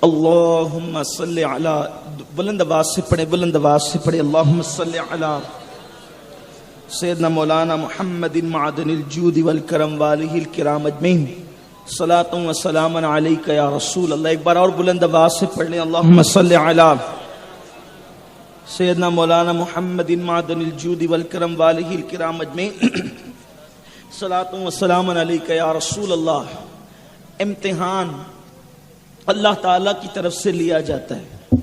اللہم صلی علی، بلند آواز سے پڑھے، بلند آواز سے پڑھے، اللہم صلی علی سیدنا مولانا محمد معدن الجود والکرم والہ الکرام اجمعین، صلاۃ و سلام علیک یا رسول اللہ۔ ایک بار اور بلند آواز سے پڑھ لیں، اللہم صلی علی سیدنا مولانا محمد معدن الجود والکرم والہ الکرام اجمعین، صلاۃ و سلام علیک یا رسول اللہ۔ امتحان اللہ تعالیٰ کی طرف سے لیا جاتا ہے۔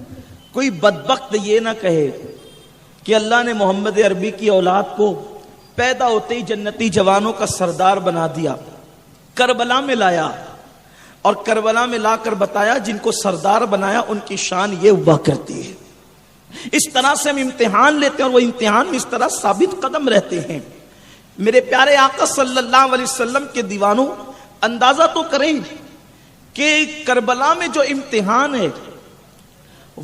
کوئی بدبخت یہ نہ کہے کہ اللہ نے محمد عربی کی اولاد کو پیدا ہوتے ہی جنتی جوانوں کا سردار بنا دیا، کربلا میں لایا اور کربلا میں لا کر بتایا جن کو سردار بنایا ان کی شان یہ ہوا کرتی ہے۔ اس طرح سے ہم امتحان لیتے ہیں اور وہ امتحان میں اس طرح ثابت قدم رہتے ہیں۔ میرے پیارے آقا صلی اللہ علیہ وسلم کے دیوانوں، اندازہ تو کریں کہ کربلا میں جو امتحان ہے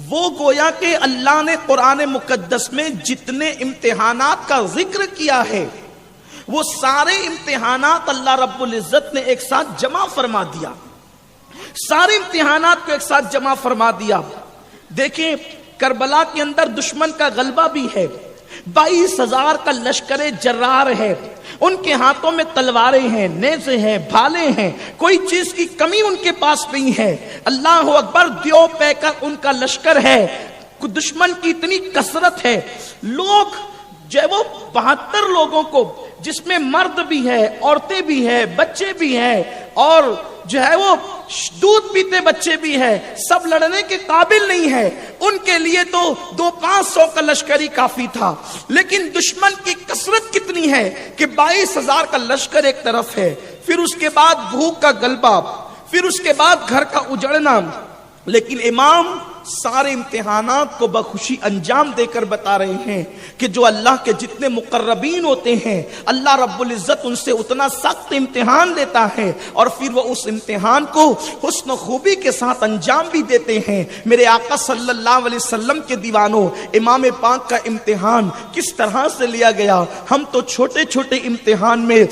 وہ گویا کہ اللہ نے قرآن مقدس میں جتنے امتحانات کا ذکر کیا ہے وہ سارے امتحانات اللہ رب العزت نے ایک ساتھ جمع فرما دیا، سارے امتحانات کو ایک ساتھ جمع فرما دیا۔ دیکھیں کربلا کے اندر دشمن کا غلبہ بھی ہے، 22,000 کا لشکر جرار ہے، ان کے ہاتھوں میں تلواریں ہیں، نیزے ہیں، بھالے ہیں، کوئی چیز کی کمی ان کے پاس نہیں ہے۔ اللہ اکبر، دیو پہ کر ان کا لشکر ہے، دشمن کی اتنی کثرت ہے، لوگ جو ہے وہ 72 لوگوں کو، جس میں مرد بھی ہے، عورتیں بھی ہیں، بچے بھی ہیں اور جو ہے وہ دودھ پیتے بچے بھی ہیں، سب لڑنے کے قابل نہیں ہے۔ ان کے لیے تو 200-500 کا لشکری کافی تھا، لیکن دشمن کی کثرت کتنی ہے کہ 22,000 کا لشکر ایک طرف ہے، پھر اس کے بعد بھوک کا غلبہ، پھر اس کے بعد گھر کا اجڑنا، لیکن امام سارے امتحانات کو بخوشی انجام دے کر بتا رہے ہیں کہ جو اللہ کے جتنے مقربین ہوتے ہیں اللہ رب العزت ان سے اتنا سخت امتحان لیتا ہے اور پھر وہ اس امتحان کو حسن و خوبی کے ساتھ انجام بھی دیتے ہیں۔ میرے آقا صلی اللہ علیہ وسلم کے دیوانوں، امام پاک کا امتحان کس طرح سے لیا گیا۔ ہم تو چھوٹے چھوٹے امتحان میں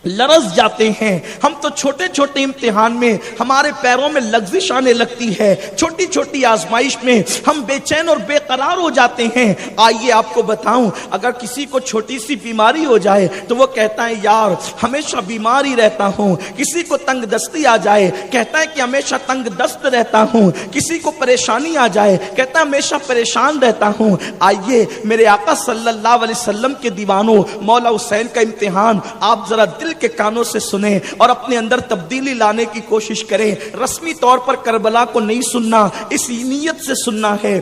لرز جاتے ہیں، ہم تو چھوٹے چھوٹے امتحان میں ہمارے پیروں میں لغزش آنے لگتی ہے، چھوٹی چھوٹی آزمائش میں ہم بے چین اور بے قرار ہو جاتے ہیں۔ آئیے آپ کو بتاؤں، اگر کسی کو چھوٹی سی بیماری ہو جائے تو وہ کہتا ہے یار ہمیشہ بیمار ہی رہتا ہوں، کسی کو تنگ دستی آ جائے کہتا ہے کہ ہمیشہ تنگ دست رہتا ہوں، کسی کو پریشانی آ جائے کہتا ہے ہمیشہ پریشان رہتا ہوں۔ آئیے میرے آقا صلی اللہ علیہ وسلم کے دیوانوں، مولا حسین کا امتحان آپ ذرا دل کے کانوں سے سنیں اور اپنے اندر تبدیلی لانے کی کوشش کریں۔ رسمی طور پر کربلا کو نہیں سننا، اس نیت سے سننا ہے،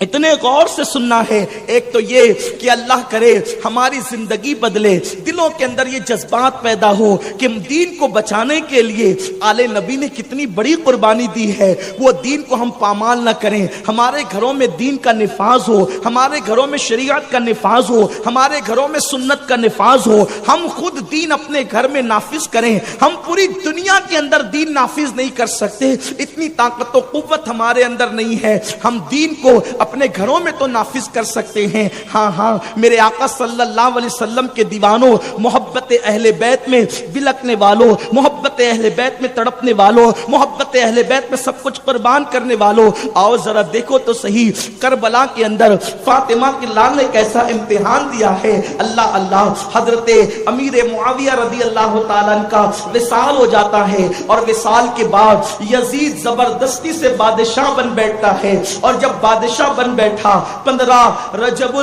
اتنے غور سے سننا ہے۔ ایک تو یہ کہ اللہ کرے ہماری زندگی بدلے، دلوں کے اندر یہ جذبات پیدا ہو کہ دین کو بچانے کے لیے آل نبی نے کتنی بڑی قربانی دی ہے، وہ دین کو ہم پامال نہ کریں، ہمارے گھروں میں دین کا نفاذ ہو، ہمارے گھروں میں شریعت کا نفاذ ہو، ہمارے گھروں میں سنت کا نفاذ ہو، ہم خود دین اپنے گھر میں نافذ کریں۔ ہم پوری دنیا کے اندر دین نافذ نہیں کر سکتے، اتنی طاقت و قوت ہمارے اندر نہیں ہے، ہم دین کو اپنے گھروں میں تو نافذ کر سکتے ہیں۔ ہاں میرے آقا صلی اللہ علیہ وسلم کے دیوانوں، محبت اہل بیت میں بلکنے والوں، محبت اہل بیت میں تڑپنے والوں، محبت اہل بیت میں سب کچھ قربان کرنے والوں، آؤ ذرا دیکھو تو صحیح کربلا کے اندر فاطمہ کے لال نے کیسا امتحان دیا ہے۔ اللہ اللہ، حضرت امیر معاویہ رضی اللہ تعالیٰ عنہ کا وصال ہو جاتا ہے اور وصال کے بعد یزید زبردستی سے بادشاہ بن بیٹھتا ہے، اور جب بادشاہ بن بیٹھا 15 رجب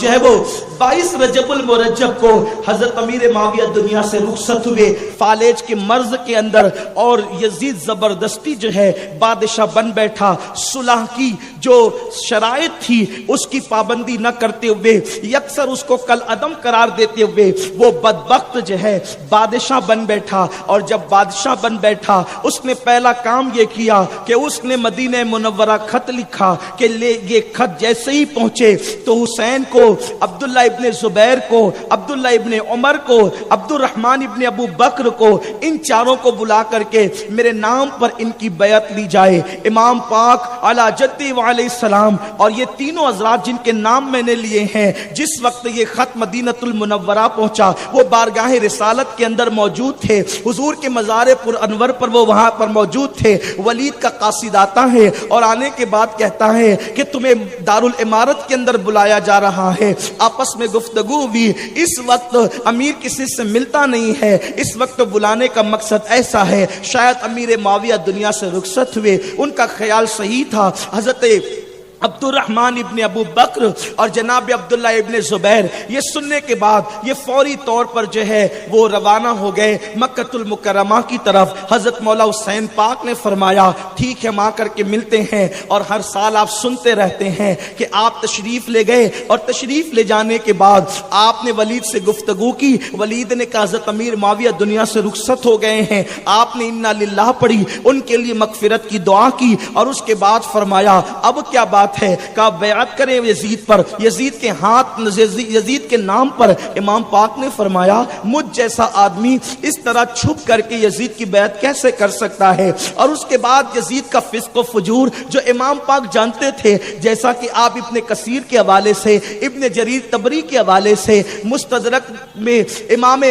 جو ہے وہ 22 رجب المرجب کو حضرت امیر معاویہ دنیا سے رخصت ہوئے فالج کے مرض کے اندر، اور یزید زبردستی جو ہے بادشاہ بن بیٹھا۔ صلح کی جو شرائط تھی اس کی پابندی نہ کرتے ہوئے، یکسر اس کو کل عدم قرار دیتے ہوئے وہ بدبخت جو ہے بادشاہ بن بیٹھا۔ اور جب بادشاہ بن بیٹھا اس نے پہلا کام یہ کیا کہ اس نے مدینہ منورہ خط لکھا کہ یہ خط جیسے ہی پہنچے تو حسین حسین کو, عبداللہ ابن زبیر کو, عبداللہ ابن عمر کو, عبد الرحمن ابن ابو بکر کو, ان چاروں کو بلا کر کے میرے نام پر ان کی بیعت لی جائے. امام پاک علی جدی وعلیہ السلام اور یہ تینوں حضرات جن کے نام میں نے لیے ہیں, جس وقت یہ خط مدینۃ المنورہ پہنچا وہ بارگاہ رسالت کے اندر موجود تھے, حضور کے مزار پر انور پر وہ وہاں پر موجود تھے. ولید کا قاصد آتا ہے اور آنے کے بعد کہتا ہے کہ تمہیں دارالامارت کے اندر بلایا جا رہا ہے. آپس میں گفتگو ہوئی. اس وقت امیر کسی سے ملتا نہیں ہے, اس وقت بلانے کا مقصد ایسا ہے شاید امیر معاویہ دنیا سے رخصت ہوئے. ان کا خیال صحیح تھا. حضرت عبد الرحمن ابن ابو بکر اور جناب عبداللہ ابن زبیر یہ سننے کے بعد یہ فوری طور پر جو ہے وہ روانہ ہو گئے مکہ المکرمہ کی طرف. حضرت مولا حسین پاک نے فرمایا ٹھیک ہے ہم آ کر کے ملتے ہیں. اور ہر سال آپ سنتے رہتے ہیں کہ آپ تشریف لے گئے اور تشریف لے جانے کے بعد آپ نے ولید سے گفتگو کی. ولید نے کہا حضرت امیر معاویہ دنیا سے رخصت ہو گئے ہیں. آپ نے انا للہ پڑھی, ان کے لیے مغفرت کی دعا کی اور اس کے بعد فرمایا اب کیا بات ہے, کہا بیعت کریں یزید پر. یزید کے ہاتھ, یزید کے نام پر. امام پاک نے فرمایا مجھ جیسا آدمی اس طرح چھپ کر کے یزید کی بیعت کیسے کر سکتا ہے. اور اس کے بعد یزید کا فسق و فجور جو امام پاک جانتے تھے, جیسا کہ آپ ابن کثیر کے حوالے سے, ابن جریر طبری کے حوالے سے, مستدرک میں امام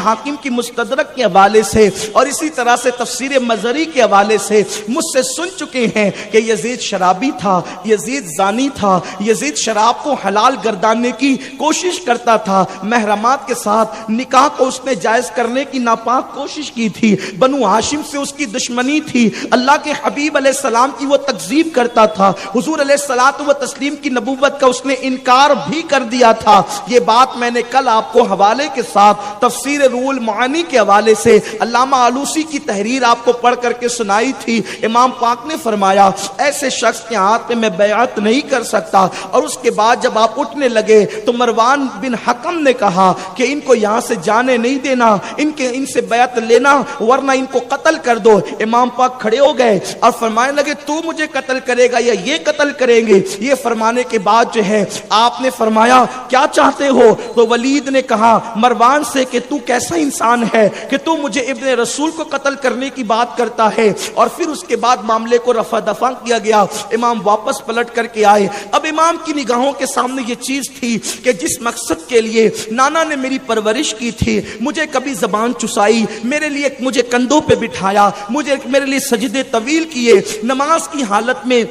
حاکم کی مستدرک کے حوالے سے, اور اسی طرح سے تفسیر مزری کے حوالے سے مجھ سے سن چکے ہیں کہ یزید شرابی تھا, یزید زانی تھا, یزید شراب کو حلال گردانے کی کوشش کرتا تھا, محرمات کے ساتھ نکاح کو اس نے جائز کرنے کی ناپاک کوشش کی تھی, بنو ہاشم سے اس کی دشمنی تھی, اللہ کے حبیب علیہ السلام کی وہ تکذیب کرتا تھا, حضور علیہ الصلوۃ والتسلیم کی نبوت کا اس نے انکار بھی کر دیا تھا. یہ بات میں نے کل آپ کو حوالے کے ساتھ تفسیر روح المعانی کے حوالے سے علامہ آلوسی کی تحریر آپ کو پڑھ کر کے سنائی تھی. امام پاک نے فرمایا ایسے شخص کے ہاتھ میں بیعت نہیں کر سکتا. اور اس کے بعد جب آپ اٹھنے لگے تو مروان بن حکم نے کہا کہ ان کو یہاں سے جانے نہیں دینا, ان سے بیعت لینا ورنہ ان کو قتل کر دو. امام پاک کھڑے ہو گئے اور فرمانے لگے تو مجھے قتل کرے گا یا یہ قتل کریں گے. یہ فرمانے کے بعد جو ہے آپ نے فرمایا کیا چاہتے ہو, تو ولید نے کہا مروان سے کہ تو کیسا انسان ہے کہ تو مجھے ابن رسول کو قتل کرنے کی بات کرتا ہے. اور پھر اس کے بعد معاملے کو رفع دفع کیا گیا. امام واپس پلٹ کر کے آئے. اب امام کی نگاہوں کے سامنے یہ چیز تھی کہ جس مقصد کے لیے نانا نے میری پرورش کی تھی, مجھے کبھی زبان چسائی, میرے لیے مجھے کندھوں پہ بٹھایا, میرے لیے سجدے طویل کیے, نماز کی حالت میں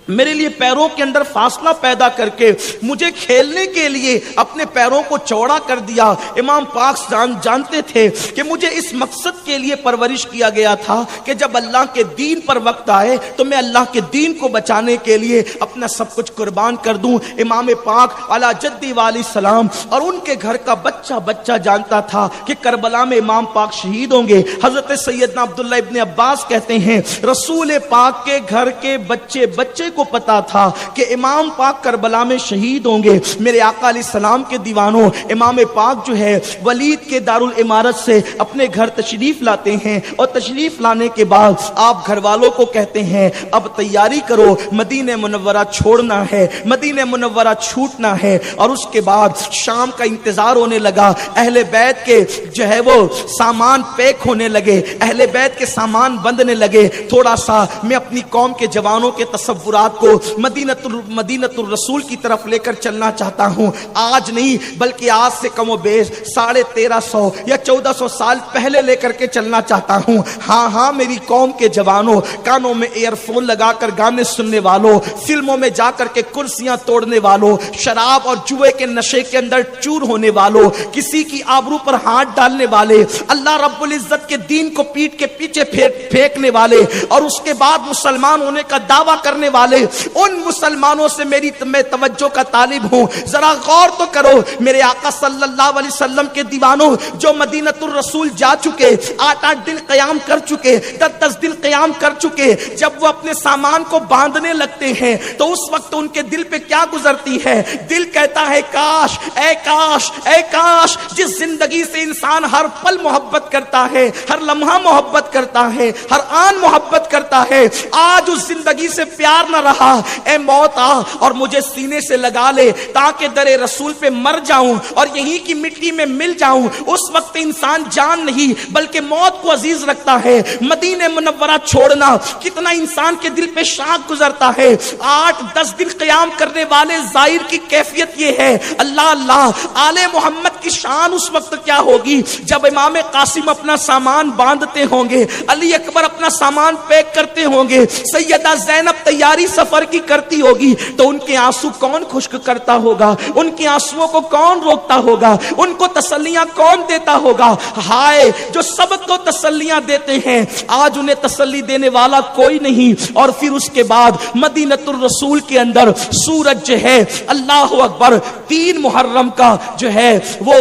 میرے لیے پیروں کے اندر فاصلہ پیدا کر کے مجھے کھیلنے کے لیے اپنے پیروں کو چوڑا کر دیا. امام پاک جانتے تھے کہ مجھے اس مقصد کے لیے پرورش کیا گیا تھا کہ جب اللہ کے دین پر وقت آئے تو میں اللہ کے دین کو بچانے کے لیے اپنا سب کچھ قربان کر دوں. امام پاک علی جدی علیہ السلام اور ان کے گھر کا بچہ جانتا تھا کہ کربلا میں امام پاک شہید ہوں گے. حضرت سیدنا عبداللہ ابن عباس کہتے ہیں رسول پاک کے گھر کے بچے کو پتا تھا کہ امام پاک کربلا میں شہید ہوں گے. میرے آقا علیہ السلام کے دیوانوں, امام پاک جو ہے ولید کے دارالامارت سے اپنے گھر تشریف لاتے ہیں اور تشریف لانے کے بعد آپ گھر والوں کو کہتے ہیں اب تیاری کرو, مدینہ منورہ چھوڑنا ہے, مدینہ منورہ چھوٹنا ہے. اور اس کے بعد شام کا انتظار ہونے لگا. اہل بیت کے جو ہے وہ سامان پیک ہونے لگے, اہل بیت کے سامان بندنے لگے. تھوڑا سا میں اپنی قوم کے جوانوں کے تصورات کو مدینۃ الرسول کی طرف لے کر چلنا چاہتا ہوں. آج نہیں بلکہ آج سے کم و بیش 1350 یا 1400 سال پہلے لے کر کے چلنا چاہتا ہوں. ہاں میری قوم کے جوانوں, کانوں میں ایئر فون لگا کر گانے سننے والوں, فلموں میں جا کر کے کرسیاں توڑنے والوں, شراب اور جوئے کے نشے کے اندر چور ہونے والوں, کسی کی آبرو پر ہاتھ ڈالنے والے, اللہ رب العزت کے دین کو پیٹ کے پیچھے پھینکنے والے اور اس کے بعد مسلمان ہونے کا دعویٰ کرنے والے, ان مسلمانوں سے میں توجہ کا طالب ہوں. ذرا غور تو کرو, میرے آقا صلی اللہ علیہ وسلم کے دیوانوں جو مدینۃ الرسول جا چکے, 8 دن قیام کر چکے, 10 دن قیام کر چکے, جب وہ اپنے سامان کو باندھنے لگتے ہیں تو اس وقت ان کے دل پہ کیا گزرتی ہے؟ دل کہتا ہے کاش اے کاش اے کاش جس زندگی سے انسان ہر پل محبت کرتا ہے, ہر لمحہ محبت کرتا ہے, ہر آن محبت کرتا ہے, آج اس زندگی سے پیار نہ نہ رہا، اے موت آ اور مجھے سینے سے لگا لے تاکہ در رسول پہ مر جاؤں اور یہیں کی مٹی میں مل جاؤں۔ اس وقت انسان جان نہیں بلکہ موت کو عزیز رکھتا ہے۔ مدینہ منورہ چھوڑنا کتنا انسان کے دل پہ شاق گزرتا ہے۔ 8-10 دن قیام کرنے والے زائر کی کیفیت یہ ہے، اللہ اللہ آل محمد کی شان اس وقت کیا ہوگی جب امام قاسم اپنا سامان باندھتے ہوں گے، علی اکبر اپنا سامان پیک کرتے ہوں گے، سیدہ زینب تیاری سفر کی کرتی ہوگی، تو ان کے آنسو کون خشک کرتا ہوگا؟ ان کے آنسوؤں کو کون روکتا ہوگا؟ ان کو تسلیاں کون دیتا ہوگا؟ ہائے جو سب کو تسلیاں دیتے ہیں، آج انہیں تسلی دینے والا کوئی نہیں۔ اور پھر اس کے بعد مدینۃ الرسول کے اندر سورج جو ہے اللہ اکبر 3 محرم کا جو ہے وہ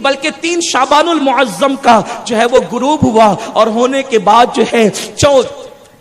بلکہ 3 شعبان المعظم کا جو ہے وہ غروب ہوا، اور ہونے کے بعد جو ہے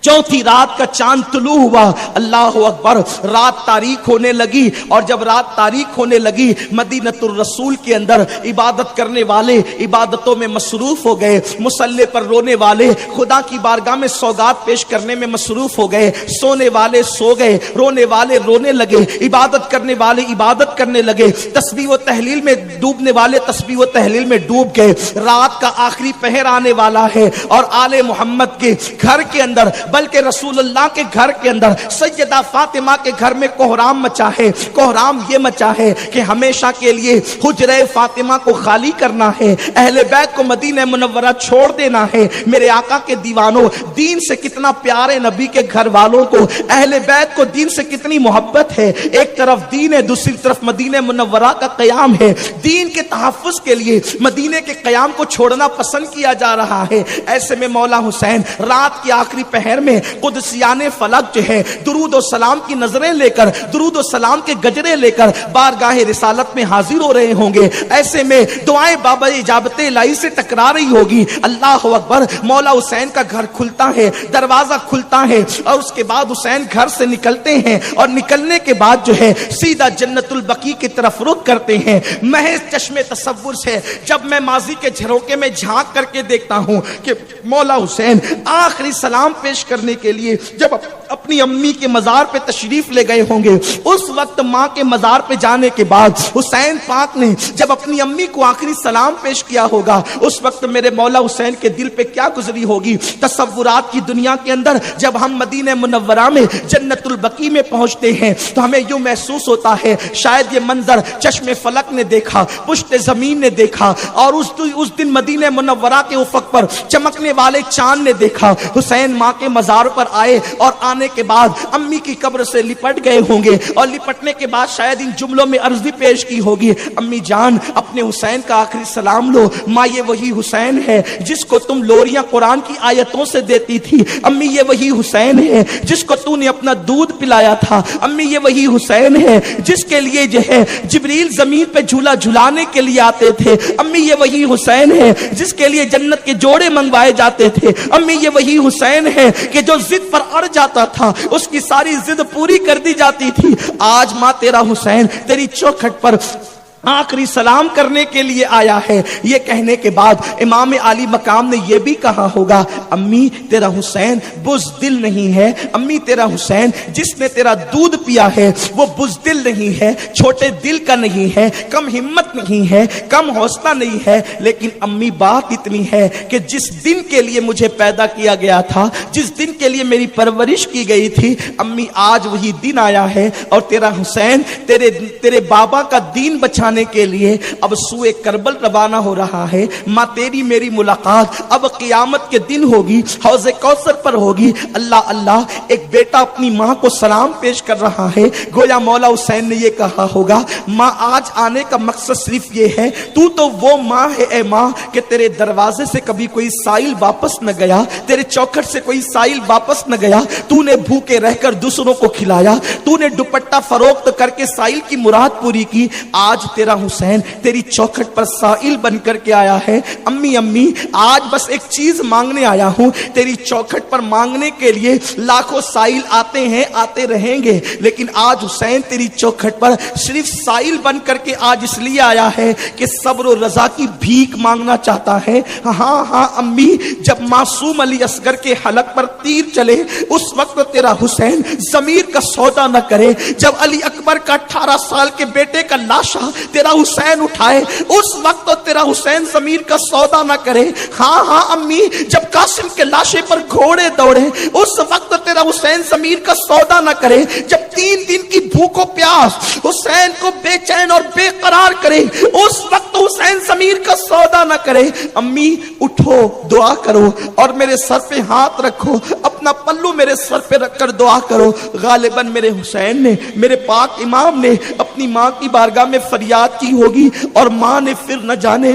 چوتھی رات کا چاند طلوع ہوا۔ اللہ اکبر، رات تاریک ہونے لگی، اور جب رات تاریک ہونے لگی مدینۃ الرسول کے اندر عبادت کرنے والے عبادتوں میں مصروف ہو گئے، مصلی پر رونے والے خدا کی بارگاہ میں سوگات پیش کرنے میں مصروف ہو گئے، سونے والے سو گئے، رونے والے رونے لگے، عبادت کرنے والے عبادت کرنے لگے، تسبیح و تہلیل میں ڈوبنے والے تسبیح و تہلیل میں ڈوب گئے۔ رات کا آخری پہر آنے والا ہے، اور آل محمد کے گھر کے اندر بلکہ رسول اللہ کے گھر کے اندر سیدہ فاطمہ کے گھر میں کوہرام مچا ہے۔ کوہرام یہ مچا ہے کہ ہمیشہ کے لیے حجرہ فاطمہ کو خالی کرنا ہے، اہل بیت کو مدینہ منورہ چھوڑ دینا ہے۔ میرے آقا کے دیوانوں، دین سے کتنا پیار ہے نبی کے گھر والوں کو، اہل بیت کو دین سے کتنی محبت ہے۔ ایک طرف دین ہے، دوسری طرف مدینہ منورہ کا قیام ہے۔ دین کے تحفظ کے لیے مدینہ کے قیام کو چھوڑنا پسند کیا جا رہا ہے۔ ایسے میں مولا حسین رات کی آخری پہر میں قدسیان فلک جو ہے درود و سلام کی نظریں لے کر، درود و سلام کے گجرے لے کر بارگاہ رسالت میں حاضر ہو رہے ہوں گے۔ ایسے میں دعائیں بابا اجابت الہی سے ٹکرا رہی ہوگی۔ اللہ اکبر، مولا حسین کا گھر کھلتا ہے، دروازہ کھلتا ہے، اور اس کے بعد حسین گھر سے نکلتے ہیں، اور نکلنے کے بعد جو ہے سیدھا جنت البقیع کی طرف رخ کرتے ہیں۔ محض چشم تصور سے جب میں ماضی کے جھروکے میں جھانک کر کے دیکھتا ہوں کہ مولا حسین آخری سلام پیش کرنے کے لیے جب اپنی امی کے مزار پہ تشریف لے گئے ہوں گے، اس وقت ماں کے مزار پہ جانے کے بعد حسین پاک نے جب اپنی امی کو آخری سلام پیش کیا ہوگا، اس وقت میرے مولا حسین کے دل پہ کیا گزری ہوگی۔ تصورات کی دنیا کے اندر جب ہم مدینہ منورہ میں جنت البقیع میں پہنچتے ہیں تو ہمیں یوں محسوس ہوتا ہے شاید یہ منظر چشم فلک نے دیکھا، پشت زمین نے دیکھا، اور اس دن مدینہ منورہ کے افق پر چمکنے والے چاند نے دیکھا۔ حسین ماں کے مزار پر آئے، اور آنے کے بعد امی کی قبر سے لپٹ گئے ہوں گے، اور لپٹنے کے بعد شاید ان جملوں میں عرضی پیش کی ہوگی، امی جان اپنے حسین کا آخری سلام لو، ماں یہ وہی حسین ہے جس کو تم لوریاں قرآن کی آیتوں سے دیتی تھی، امی یہ وہی حسین ہے جس کو تو نے اپنا دودھ پلایا تھا، امی یہ وہی حسین ہے جس کے لیے جو ہے جبریل زمین پہ جھولا جھلانے کے لیے آتے تھے، امی یہ وہی حسین ہے جس کے لیے جنت کے جوڑے منگوائے جاتے تھے، امی یہ وہی حسین ہے کہ جو ضد پر اڑ جاتا تھا اس کی ساری ضد پوری کر دی جاتی تھی۔ آج ماں تیرا حسین تیری چوکھٹ پر آخری سلام کرنے کے لیے آیا ہے۔ یہ کہنے کے بعد امام عالی مقام نے یہ بھی کہا ہوگا، امی تیرا حسین بزدل نہیں ہے، امی تیرا حسین جس نے تیرا دودھ پیا ہے وہ بزدل نہیں ہے، چھوٹے دل کا نہیں ہے، کم ہمت نہیں ہے، کم حوصلہ نہیں ہے، لیکن امی بات اتنی ہے کہ جس دن کے لیے مجھے پیدا کیا گیا تھا، جس دن کے لیے میری پرورش کی گئی تھی، امی آج وہی دن آیا ہے، اور تیرا حسین تیرے بابا کا دین بچانے کے لیے اب سوئے کربل روانہ ہو رہا ہے۔ ماں تیری میری ملاقات اب قیامت کے دن ہوگی، حوض کوثر پر ہوگی۔ اللہ اللہ، ایک بیٹا اپنی ماں کو سلام پیش کر رہا ہے، گویا مولا حسین نے یہ کہا ہوگا، ماں آج آنے کا مقصد صرف یہ ہے، تو وہ ماں ہے اے ماں کہ تیرے دروازے سے کبھی کوئی سائل واپس نہ گیا، تیرے چوکھٹ سے کوئی سائل واپس نہ گیا، تو نے بھوکے رہ کر دوسروں کو کھلایا، تو نے دوپٹہ فروخت کر کے سائل کی مراد پوری کی، آج تیرا حسین تیری چوکھٹ پر سائل بن کر کے آیا ہے۔ امی امی آج بس ایک چیز مانگنے آیا ہوں، تیری چوکھٹ پر مانگنے کے لیے لاکھوں سائل آتے ہیں، آتے رہیں گے، لیکن آج حسین تیری چوکھٹ پر صرف سائل بن کر کے آج اس لیے آیا ہے کہ صبر و رضا کی بھیک مانگنا چاہتا ہے۔ ہاں ہاں امی، جب معصوم علی اصغر کے حلق پر تیر چلے اس وقت تیرا حسین ضمیر کا سودا نہ کرے، جب علی اکبر کا 18 سال کے بیٹے کا لاشا تیرا حسین اٹھائے اس وقت تیرا حسین ضمیر کا سودا نہ کرے۔ ہاں ہاں امی، جب قاسم کے لاشے پر گھوڑے دوڑے اس وقت تیرا حسین ضمیر کا سودا نہ کرے، جب 3 دن کی بھوک و پیاس حسین کو بے چین اور بے قرار کرے اس وقت حسین ضمیر کا سودا نہ کرے۔ امی اٹھو، دعا کرو اور میرے سر پہ ہاتھ رکھو، اپنا پلو میرے سر پہ رکھ کر دعا کرو۔ غالباً میرے حسین نے، میرے پاک امام نے اپنی ماں کی بارگاہ میں فریاد کی ہوگی، اور ماں نے پھر نہ جانے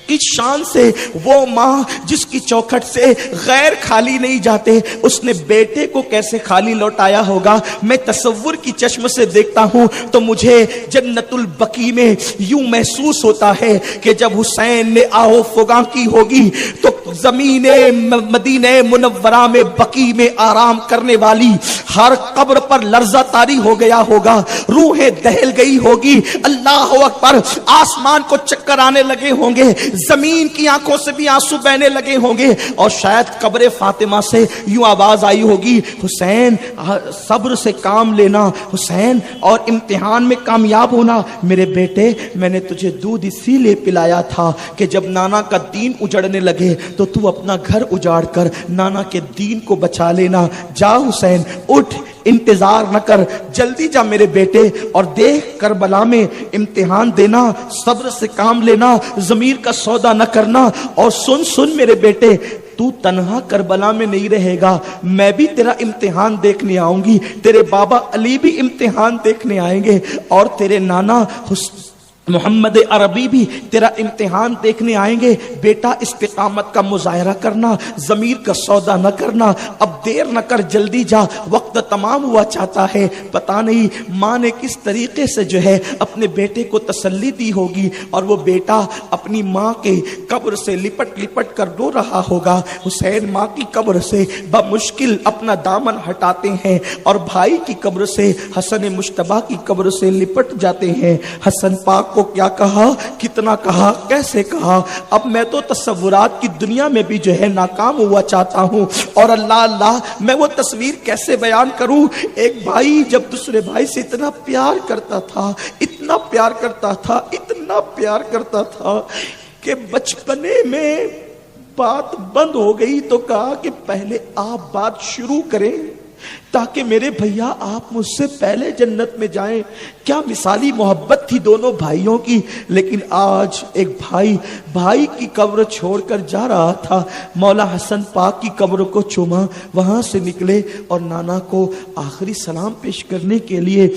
کس شان سے، وہ ماں جس کی چوکھٹ سے غیر خالی نہیں جاتے، اس نے بیٹے کو کیسے خالی لوٹایا ہوگا۔ میں تصور کی چشم سے دیکھتا ہوں تو مجھے جنت البقیع میں یوں محسوس ہوتا ہے کہ جب حسین نے آہو فغاں کی ہوگی تو زمین مدینہ منورہ میں بقیع میں آرام کرنے والی ہر قبر پر لرزہ طاری ہو گیا ہوگا، روحیں دہل گئی ہوگی، اللہ اکبر، آسمان کو چکر آنے لگے ہوں گے، زمین کی آنکھوں سے بھی آنسو بہنے لگے ہوں گے، اور شاید قبر فاطمہ سے یوں آواز آئی ہوگی، حسین صبر سے کام لینا، حسین اور امتحان میں کامیاب ہونا۔ میرے بیٹے، میں نے تجھے دودھ اسی لیے پلایا تھا کہ جب نانا کا دین اجڑنے لگے تو تو اپنا گھر اجاڑ کر نانا کے دین کو بچا لینا۔ جا حسین، اٹھ، انتظار نہ کر، جلدی جا میرے بیٹے، اور دیکھ کربلا میں امتحان دینا، صبر سے کام لینا، ضمیر کا سودا نہ کرنا۔ اور سن میرے بیٹے، تو تنہا کربلا میں نہیں رہے گا، میں بھی تیرا امتحان دیکھنے آؤں گی، تیرے بابا علی بھی امتحان دیکھنے آئیں گے، اور تیرے نانا محمد عربی بھی تیرا امتحان دیکھنے آئیں گے۔ بیٹا استقامت کا مظاہرہ کرنا، ضمیر کا سودا نہ کرنا، اب دیر نہ کر، جلدی جا، وقت تمام ہوا چاہتا ہے۔ پتہ نہیں ماں نے کس طریقے سے جو ہے اپنے بیٹے کو تسلی دی ہوگی، اور وہ بیٹا اپنی ماں کے قبر سے لپٹ لپٹ کر رو رہا ہوگا۔ حسین ماں کی قبر سے بمشکل اپنا دامن ہٹاتے ہیں اور بھائی کی قبر سے، حسن مجتبیٰ کی قبر سے لپٹ جاتے ہیں۔ حسن پاک کو کیا کہا، کتنا کہا، کیسے کہا، اب میں تو تصورات کی دنیا میں بھی جو ہے ناکام ہوا چاہتا ہوں، اور اللہ میں وہ تصویر کیسے بیان کروں۔ ایک بھائی جب دوسرے بھائی سے اتنا پیار کرتا تھا، اتنا پیار کرتا تھا، اتنا پیار کرتا تھا کہ بچپنے میں بات بند ہو گئی تو کہا کہ پہلے آپ بات شروع کریں تاکہ میرے بھیا آپ مجھ سے پہلے جنت میں جائیں۔ کیا مثالی محبت تھی دونوں بھائیوں کی۔ لیکن آج ایک بھائی کی قبر چھوڑ کر جا رہا تھا، مولا حسن پاک کی قبر کو چوما، وہاں سے نکلے اور نانا کو آخری سلام پیش کرنے کے لیے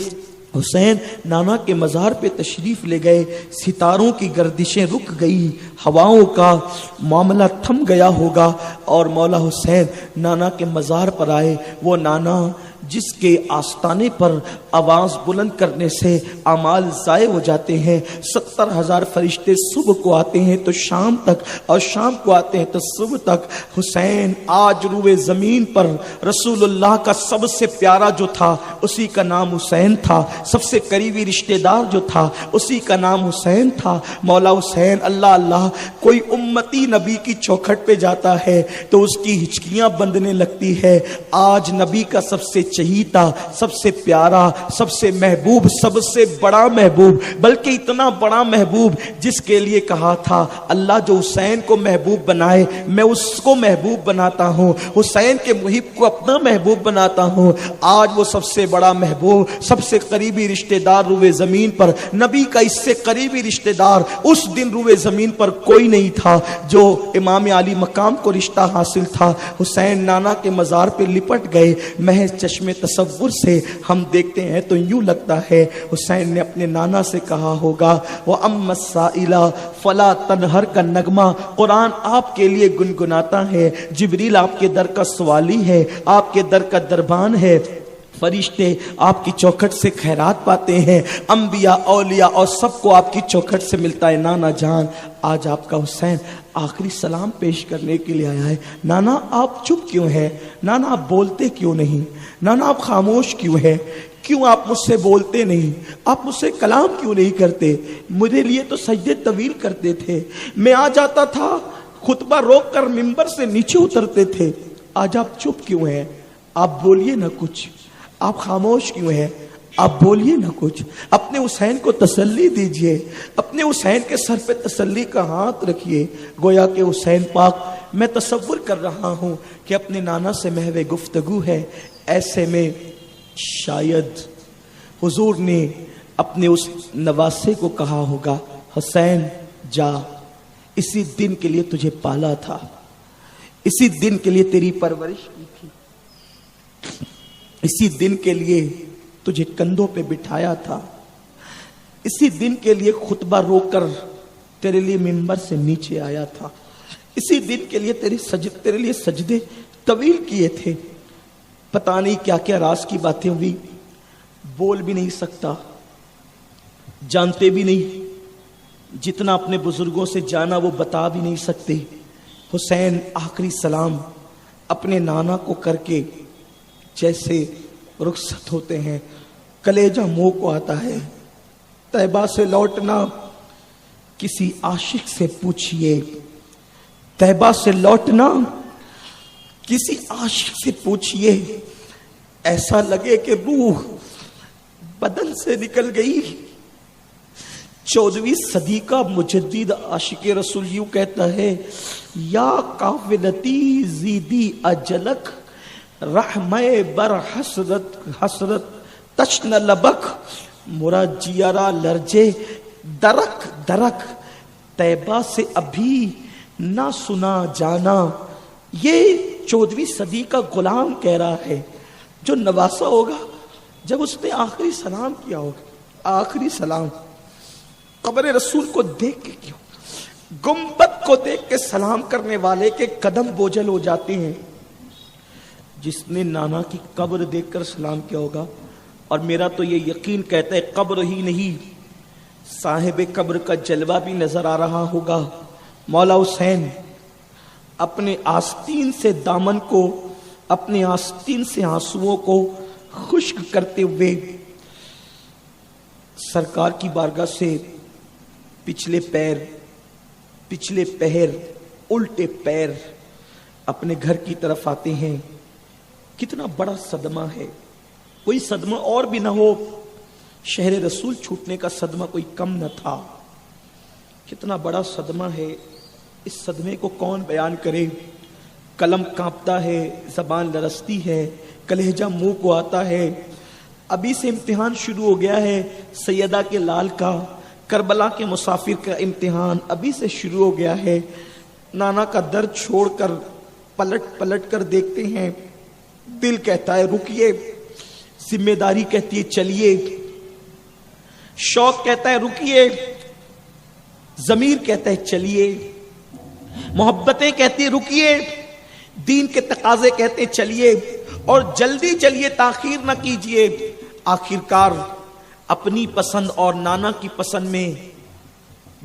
حسین نانا کے مزار پہ تشریف لے گئے۔ ستاروں کی گردشیں رک گئی، ہواؤں کا معاملہ تھم گیا ہوگا، اور مولا حسین نانا کے مزار پر آئے۔ وہ نانا جس کے آستانے پر آواز بلند کرنے سے اعمال ضائع ہو جاتے ہیں، 70,000 فرشتے صبح کو آتے ہیں تو شام تک، اور شام کو آتے ہیں تو صبح تک۔ حسین آج روئے زمین پر رسول اللہ کا سب سے پیارا جو تھا اسی کا نام حسین تھا، سب سے قریبی رشتہ دار جو تھا اسی کا نام حسین تھا۔ مولا حسین، اللہ، کوئی امتی نبی کی چوکھٹ پہ جاتا ہے تو اس کی ہچکیاں بندنے لگتی ہے۔ آج نبی کا سب سے چہیتا، سب سے پیارا، سب سے محبوب، سب سے بڑا محبوب، بلکہ اتنا بڑا محبوب جس کے لیے کہا تھا اللہ جو حسین کو محبوب بنائے میں اس کو محبوب بناتا ہوں، حسین کے محب کو اپنا محبوب بناتا ہوں۔ آج وہ سب سے بڑا محبوب، سب سے قریبی رشتہ دار روئے زمین پر، نبی کا اس سے قریبی رشتہ دار اس دن روئے زمین پر کوئی نہیں تھا جو امام علی مقام کو رشتہ حاصل تھا۔ حسین نانا کے مزار پہ لپٹ گئے۔ محض چشم تصور سے ہم دیکھتے ہیں تو یوں لگتا ہے حسین نے اپنے نانا سے کہا ہوگا وَأَمَّا السَّائِلَ فَلَا تَنْهَرْ کا نغمہ قرآن آپ کے لیے گنگناتا ہے، جبریل آپ کے در کا سوالی ہے، آپ کے در کا دربان ہے۔ فرشتے آپ کی چوکھٹ سے خیرات پاتے ہیں، انبیاء اولیاء اور سب کو آپ کی چوکھٹ سے ملتا ہے۔ نانا جان آج آپ کا حسین آخری سلام پیش کرنے کے لیے آیا ہے۔ نانا آپ چپ کیوں ہیں؟ نانا آپ بولتے کیوں نہیں؟ نانا آپ خاموش کیوں ہیں؟ کیوں آپ مجھ سے بولتے نہیں؟ آپ مجھ سے کلام کیوں نہیں کرتے؟ میرے لیے تو سجدے طویل کرتے تھے، میں آ جاتا تھا خطبہ روک کر ممبر سے نیچے اترتے تھے، آج آپ چپ کیوں ہیں؟ آپ بولیے نہ کچھ، آپ خاموش کیوں ہیں؟ آپ بولیے نہ کچھ، اپنے حسین کو تسلی دیجئے، اپنے حسین کے سر پہ تسلی کا ہاتھ رکھیے۔ گویا کہ حسین پاک، میں تصور کر رہا ہوں کہ اپنے نانا سے محو گفتگو ہے، ایسے میں شاید حضور نے اپنے اس نواسے کو کہا ہوگا، حسین جا، اسی دن کے لیے تجھے پالا تھا، اسی دن کے لیے تیری پرورش کی تھی، اسی دن کے لیے تجھے کندھوں پہ بٹھایا تھا، اسی دن کے لیے خطبہ روک کر تیرے لیے ممبر سے نیچے آیا تھا، اسی دن کے لیے تیرے لیے سجدے طویل کیے تھے۔ پتہ نہیں کیا کیا راز کی باتیں ہوئی، بول بھی نہیں سکتا، جانتے بھی نہیں، جتنا اپنے بزرگوں سے جانا وہ بتا بھی نہیں سکتے۔ حسین آخری سلام اپنے نانا کو کر کے جیسے رخصت ہوتے ہیں، کلیجہ منہ کو آتا ہے۔ طیبہ سے لوٹنا کسی عاشق سے پوچھئے، طیبہ سے لوٹنا کسی عاشق سے پوچھئے، ایسا لگے کہ روح بدن سے نکل گئی۔ 14ویں صدی کا مجدد عاشق رسول یوں کہتا ہے، یا قافلتی زیدی اجلک رحمہ بر حسرت تشن لبک، مرا جیرا لرجے درک درک، طیبہ سے ابھی نہ سنا جانا۔ یہ 14ویں صدی کا غلام کہہ رہا ہے، جو نواسا ہوگا جب اس نے آخری سلام کیا ہوگا، آخری سلام قبر رسول کو دیکھ کے کیوں، گنبد کو دیکھ کے سلام کرنے والے کے قدم بوجھل ہو جاتے ہیں۔ جس نے نانا کی قبر دیکھ کر سلام کیا ہوگا، اور میرا تو یہ یقین کہتا ہے قبر ہی نہیں، صاحب قبر کا جلوہ بھی نظر آ رہا ہوگا۔ مولا حسین اپنے آستین سے دامن کو، اپنے آستین سے آنسوؤں کو خشک کرتے ہوئے سرکار کی بارگاہ سے پچھلے پہر الٹے پیر اپنے گھر کی طرف آتے ہیں۔ کتنا بڑا صدمہ ہے، کوئی صدمہ اور بھی نہ ہو، شہر رسول چھوٹنے کا صدمہ کوئی کم نہ تھا۔ کتنا بڑا صدمہ ہے، اس صدمے کو کون بیان کرے؟ قلم کانپتا ہے، زبان لرزتی ہے، کلیجہ منہ کو آتا ہے۔ ابھی سے امتحان شروع ہو گیا ہے، سیدہ کے لال کا، کربلا کے مسافر کا امتحان ابھی سے شروع ہو گیا ہے۔ نانا کا درد چھوڑ کر پلٹ کر دیکھتے ہیں، دل کہتا ہے رکیے، ذمہ داری کہتی ہے چلیے، شوق کہتا ہے رکیے، ضمیر کہتا ہے چلیے، محبتیں کہتی ہے رکیے، دین کے تقاضے کہتے ہیں چلیے، اور جلدی چلیے، تاخیر نہ کیجیے۔ آخرکار اپنی پسند اور نانا کی پسند میں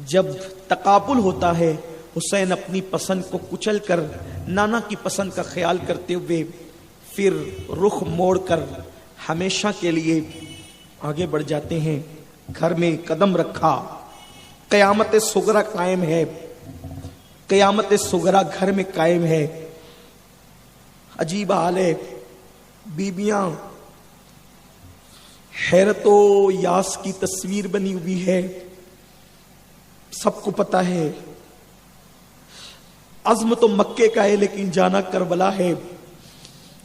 جب تقابل ہوتا ہے، حسین اپنی پسند کو کچل کر نانا کی پسند کا خیال کرتے ہوئے پھر رخ موڑ کر ہمیشہ کے لیے آگے بڑھ جاتے ہیں۔ گھر میں قدم رکھا، قیامت صغرا قائم ہے، قیامت صغرا گھر میں قائم ہے۔ عجیب حال ہے، بیبیاں حیرت و یاس کی تصویر بنی ہوئی ہے، سب کو پتا ہے عزم تو مکے کا ہے لیکن جانا کربلا ہے،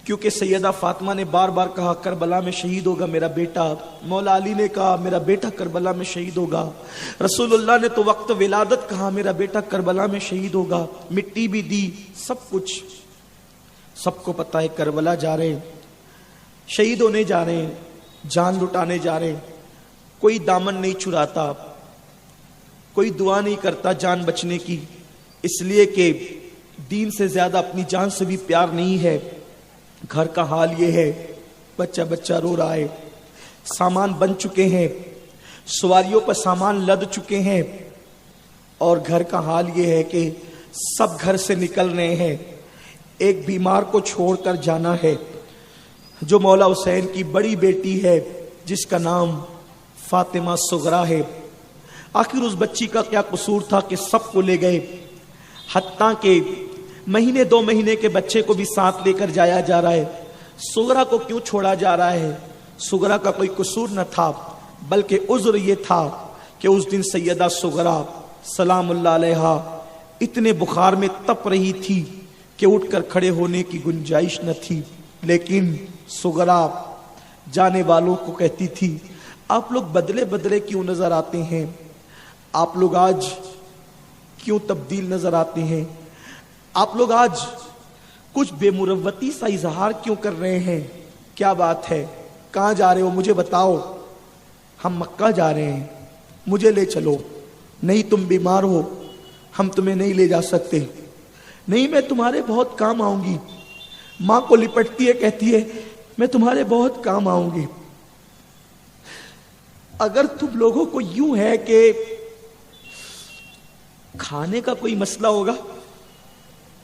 کیونکہ سیدہ فاطمہ نے بار بار کہا کربلا میں شہید ہوگا میرا بیٹا، مولا علی نے کہا میرا بیٹا کربلا میں شہید ہوگا، رسول اللہ نے تو وقت ولادت کہا میرا بیٹا کربلا میں شہید ہوگا، مٹی بھی دی، سب کچھ، سب کو پتا ہے کربلا جا رہے ہیں، شہید ہونے جا رہے ہیں، جان لٹانے جا رہے ہیں۔ کوئی دامن نہیں چھڑاتا، کوئی دعا نہیں کرتا جان بچنے کی، اس لیے کہ دین سے زیادہ اپنی جان سے بھی پیار نہیں ہے۔ گھر کا حال یہ ہے، بچہ بچہ رو رہا ہے، سامان بن چکے ہیں، سواریوں پر سامان لد چکے ہیں، اور گھر کا حال یہ ہے کہ سب گھر سے نکل رہے ہیں، ایک بیمار کو چھوڑ کر جانا ہے جو مولا حسین کی بڑی بیٹی ہے جس کا نام فاطمہ صغرا ہے۔ آخر اس بچی کا کیا قصور تھا کہ سب کو لے گئے، حتیٰ کہ مہینے 2 مہینے کے بچے کو بھی ساتھ لے کر جایا جا رہا ہے۔ صغرا کو کیوں چھوڑا جا رہا ہے؟ صغرا کا کوئی قصور نہ تھا، بلکہ عذر یہ تھا کہ اس دن سیدہ صغرا سلام اللہ علیہا اتنے بخار میں تپ رہی تھی کہ اٹھ کر کھڑے ہونے کی گنجائش نہ تھی، لیکن صغرا جانے والوں کو کہتی تھی آپ لوگ بدلے بدلے کیوں نظر آتے ہیں، آپ لوگ آج کیوں تبدیل نظر آتے ہیں، آپ لوگ آج کچھ بے مروتی سا اظہار کیوں کر رہے ہیں، کیا بات ہے، کہاں جا رہے ہو مجھے بتاؤ؟ ہم مکہ جا رہے ہیں، مجھے لے چلو۔ نہیں تم بیمار ہو، ہم تمہیں نہیں لے جا سکتے۔ نہیں میں تمہارے بہت کام آؤں گی۔ ماں کو لپٹتی ہے، کہتی ہے میں تمہارے بہت کام آؤں گی۔ اگر تم لوگوں کو یوں ہے کہ کھانے کا کوئی مسئلہ ہوگا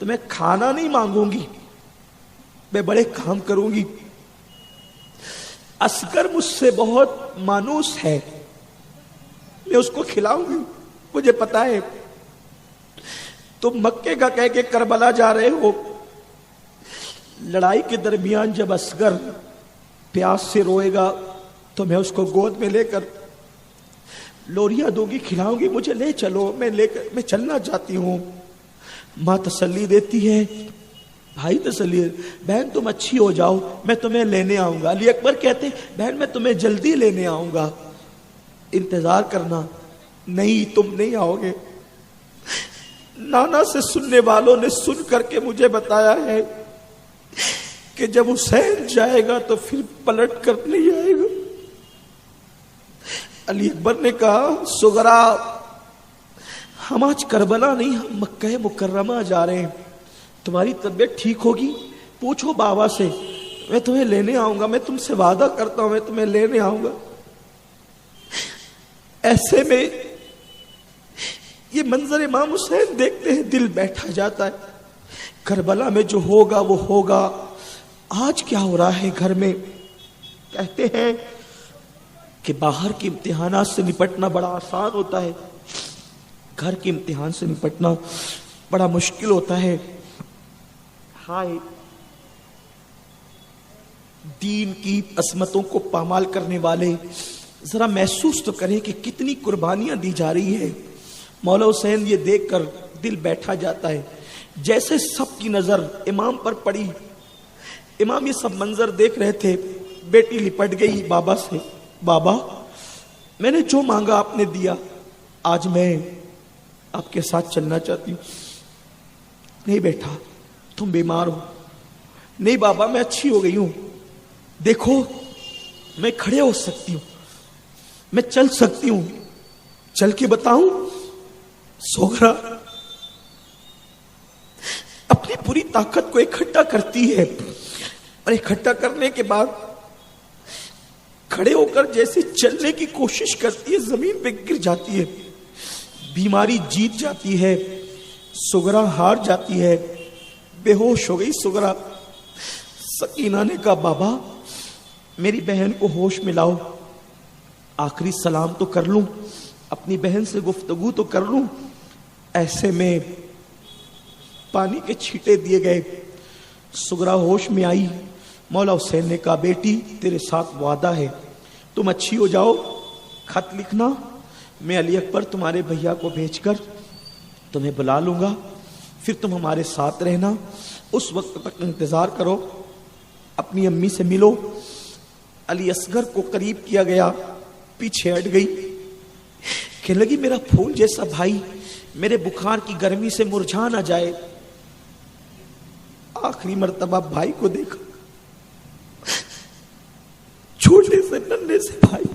تو میں کھانا نہیں مانگوں گی، میں بڑے کام کروں گی۔ اصغر مجھ سے بہت مانوس ہے، میں اس کو کھلاؤں گی، مجھے پتا ہے۔ تم مکے کا کہہ کے کربلا جا رہے ہو، لڑائی کے درمیان جب اصغر پیاس سے روئے گا تو میں اس کو گود میں لے کر لوریاں دوں گی، کھلاؤں گی، مجھے لے چلو، میں چلنا چاہتی ہوں۔ ماں تسلی دیتی ہے، بھائی تسلی ہے، بہن تم اچھی ہو جاؤ، میں تمہیں لینے آؤں گا۔ علی اکبر کہتے بہن میں تمہیں جلدی لینے آؤں گا، انتظار کرنا۔ نہیں تم نہیں آؤ گے۔ نانا سے سننے والوں نے سن کر کے مجھے بتایا ہے کہ جب حسین جائے گا تو پھر پلٹ کر نہیں آئے گا۔ علی اکبر نے کہا صغرا ہم آج کربلا نہیں، ہم مکہ مکرمہ جا رہے ہیں، تمہاری طبیعت ٹھیک ہوگی؟ پوچھو بابا سے، میں تمہیں لینے آؤں گا، میں تم سے وعدہ کرتا ہوں میں تمہیں لینے آؤں گا۔ ایسے میں یہ منظر امام حسین دیکھتے ہیں دل بیٹھا جاتا ہے۔ کربلا میں جو ہوگا وہ ہوگا، آج کیا ہو رہا ہے گھر میں؟ کہتے ہیں کہ باہر کے امتحانات سے نپٹنا بڑا آسان ہوتا ہے، گھر کے امتحان سے نپٹنا بڑا مشکل ہوتا ہے۔ ہائے دین کی عصمتوں کو پامال کرنے والے ذرا محسوس تو کریں کہ کتنی قربانیاں دی جا رہی ہے۔ مولا حسین یہ دیکھ کر دل بیٹھا جاتا ہے۔ جیسے سب کی نظر امام پر پڑی، امام یہ سب منظر دیکھ رہے تھے، بیٹی لپٹ گئی بابا سے، بابا میں نے جو مانگا آپ نے دیا، آج میں آپ کے ساتھ چلنا چاہتی ہوں۔ نہیں بیٹا تم بیمار ہو۔ نہیں بابا میں اچھی ہو گئی ہوں، دیکھو میں کھڑے ہو سکتی ہوں، میں چل سکتی ہوں، چل کے بتاؤں؟ صغرا اپنی پوری طاقت کو اکٹھا کرتی ہے، اور اکٹھا کرنے کے بعد کھڑے ہو کر جیسے چلنے کی کوشش کرتی ہے، زمین پہ گر جاتی ہے، بیماری جیت جاتی ہے، صغرا ہار جاتی ہے، بے ہوش ہو گئی صغرا۔ سکینہ نے کہا بابا میری بہن کو ہوش میں لاؤ، آخری سلام تو کر لوں، اپنی بہن سے گفتگو تو کر لوں۔ ایسے میں پانی کے چھینٹے دیے گئے، صغرا ہوش میں آئی۔ مولا حسین نے کہا بیٹی تیرے ساتھ وعدہ ہے، تم اچھی ہو جاؤ، خط لکھنا، میں علی اکبر تمہارے بھیا کو بھیج کر تمہیں بلا لوں گا، پھر تم ہمارے ساتھ رہنا، اس وقت تک انتظار کرو، اپنی امی سے ملو۔ علی اصغر کو قریب کیا گیا، پیچھے ہٹ گئی، کہنے لگی میرا پھول جیسا بھائی میرے بخار کی گرمی سے مرجھا نہ جائے۔ آخری مرتبہ بھائی کو دیکھا، چھوٹے سے ننھے سے بھائی،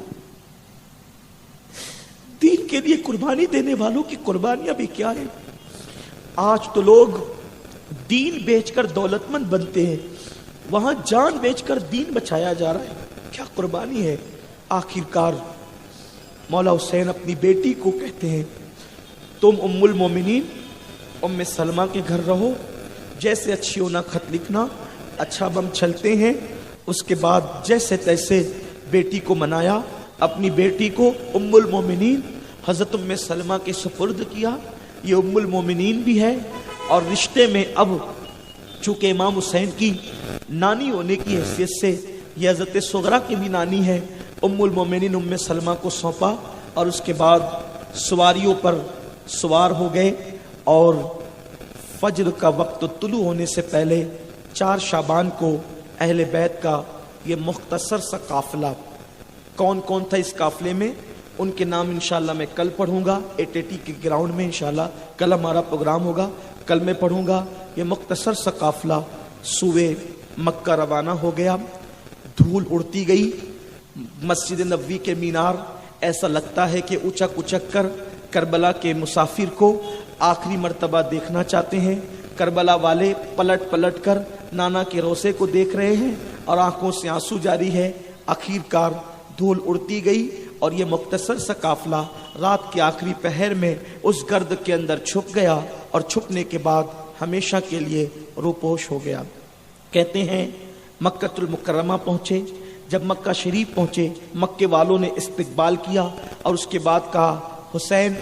دین کے لیے قربانی دینے والوں کی قربانیاں بھی کیا ہیں۔ آج تو لوگ دین بیچ کر دولت مند بنتے ہیں، وہاں جان بیچ کر دین بچایا جا رہا ہے. کیا قربانی ہے. آخرکار مولا حسین اپنی بیٹی کو کہتے ہیں تم ام المومنین ام سلمہ کے گھر رہو, جیسے اچھی ہونا خط لکھنا, اچھا بم چلتے ہیں. اس کے بعد جیسے تیسے بیٹی کو منایا, اپنی بیٹی کو ام المومنین حضرت ام سلمہ کے سپرد کیا. یہ ام المومنین بھی ہے اور رشتے میں اب چونکہ امام حسین کی نانی ہونے کی حیثیت سے یہ حضرت صغرا کی بھی نانی ہے. ام المومنین ام سلمہ کو سونپا اور اس کے بعد سواریوں پر سوار ہو گئے اور فجر کا وقت طلوع ہونے سے پہلے 4 شعبان کو اہل بیت کا یہ مختصر سا قافلہ. کون کون تھا اس قافلے میں, ان کے نام انشاءاللہ میں کل پڑھوں گا 880 کے گراؤنڈ میں. انشاءاللہ کل ہمارا پروگرام ہوگا, کل میں پڑھوں گا. یہ مختصر سا قافلہ سوئے مکہ روانہ ہو گیا. دھول اڑتی گئی. مسجد نبوی کے مینار ایسا لگتا ہے کہ اچک اچک کر کربلا کے مسافر کو آخری مرتبہ دیکھنا چاہتے ہیں. کربلا والے پلٹ پلٹ کر نانا کے روضے کو دیکھ رہے ہیں اور آنکھوں سے آنسو جاری ہے. آخرکار دھول اڑتی گئی اور یہ مختصر سا قافلہ رات کے آخری پہر میں اس گرد کے اندر چھپ گیا اور چھپنے کے بعد ہمیشہ کے لیے روپوش ہو گیا. کہتے ہیں مکہ المکرمہ پہنچے. جب مکہ شریف پہنچے مکے والوں نے استقبال کیا اور اس کے بعد کہا حسین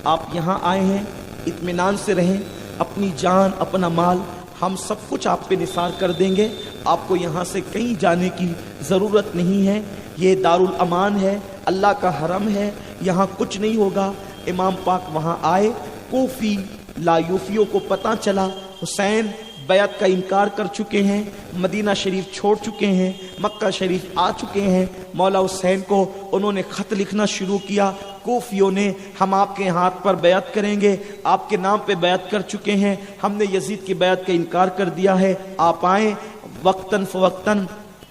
آپ یہاں آئے ہیں, اطمینان سے رہیں, اپنی جان اپنا مال ہم سب کچھ آپ پہ نثار کر دیں گے, آپ کو یہاں سے کہیں جانے کی ضرورت نہیں ہے. یہ دارالامان ہے, اللہ کا حرم ہے, یہاں کچھ نہیں ہوگا. امام پاک وہاں آئے. کوفی لایوفیوں کو پتہ چلا حسین بیعت کا انکار کر چکے ہیں, مدینہ شریف چھوڑ چکے ہیں, مکہ شریف آ چکے ہیں. مولا حسین کو انہوں نے خط لکھنا شروع کیا. کوفیوں نے ہم آپ کے ہاتھ پر بیعت کریں گے, آپ کے نام پہ بیعت کر چکے ہیں, ہم نے یزید کی بیعت کا انکار کر دیا ہے, آپ آئیں. وقتاً فوقتاً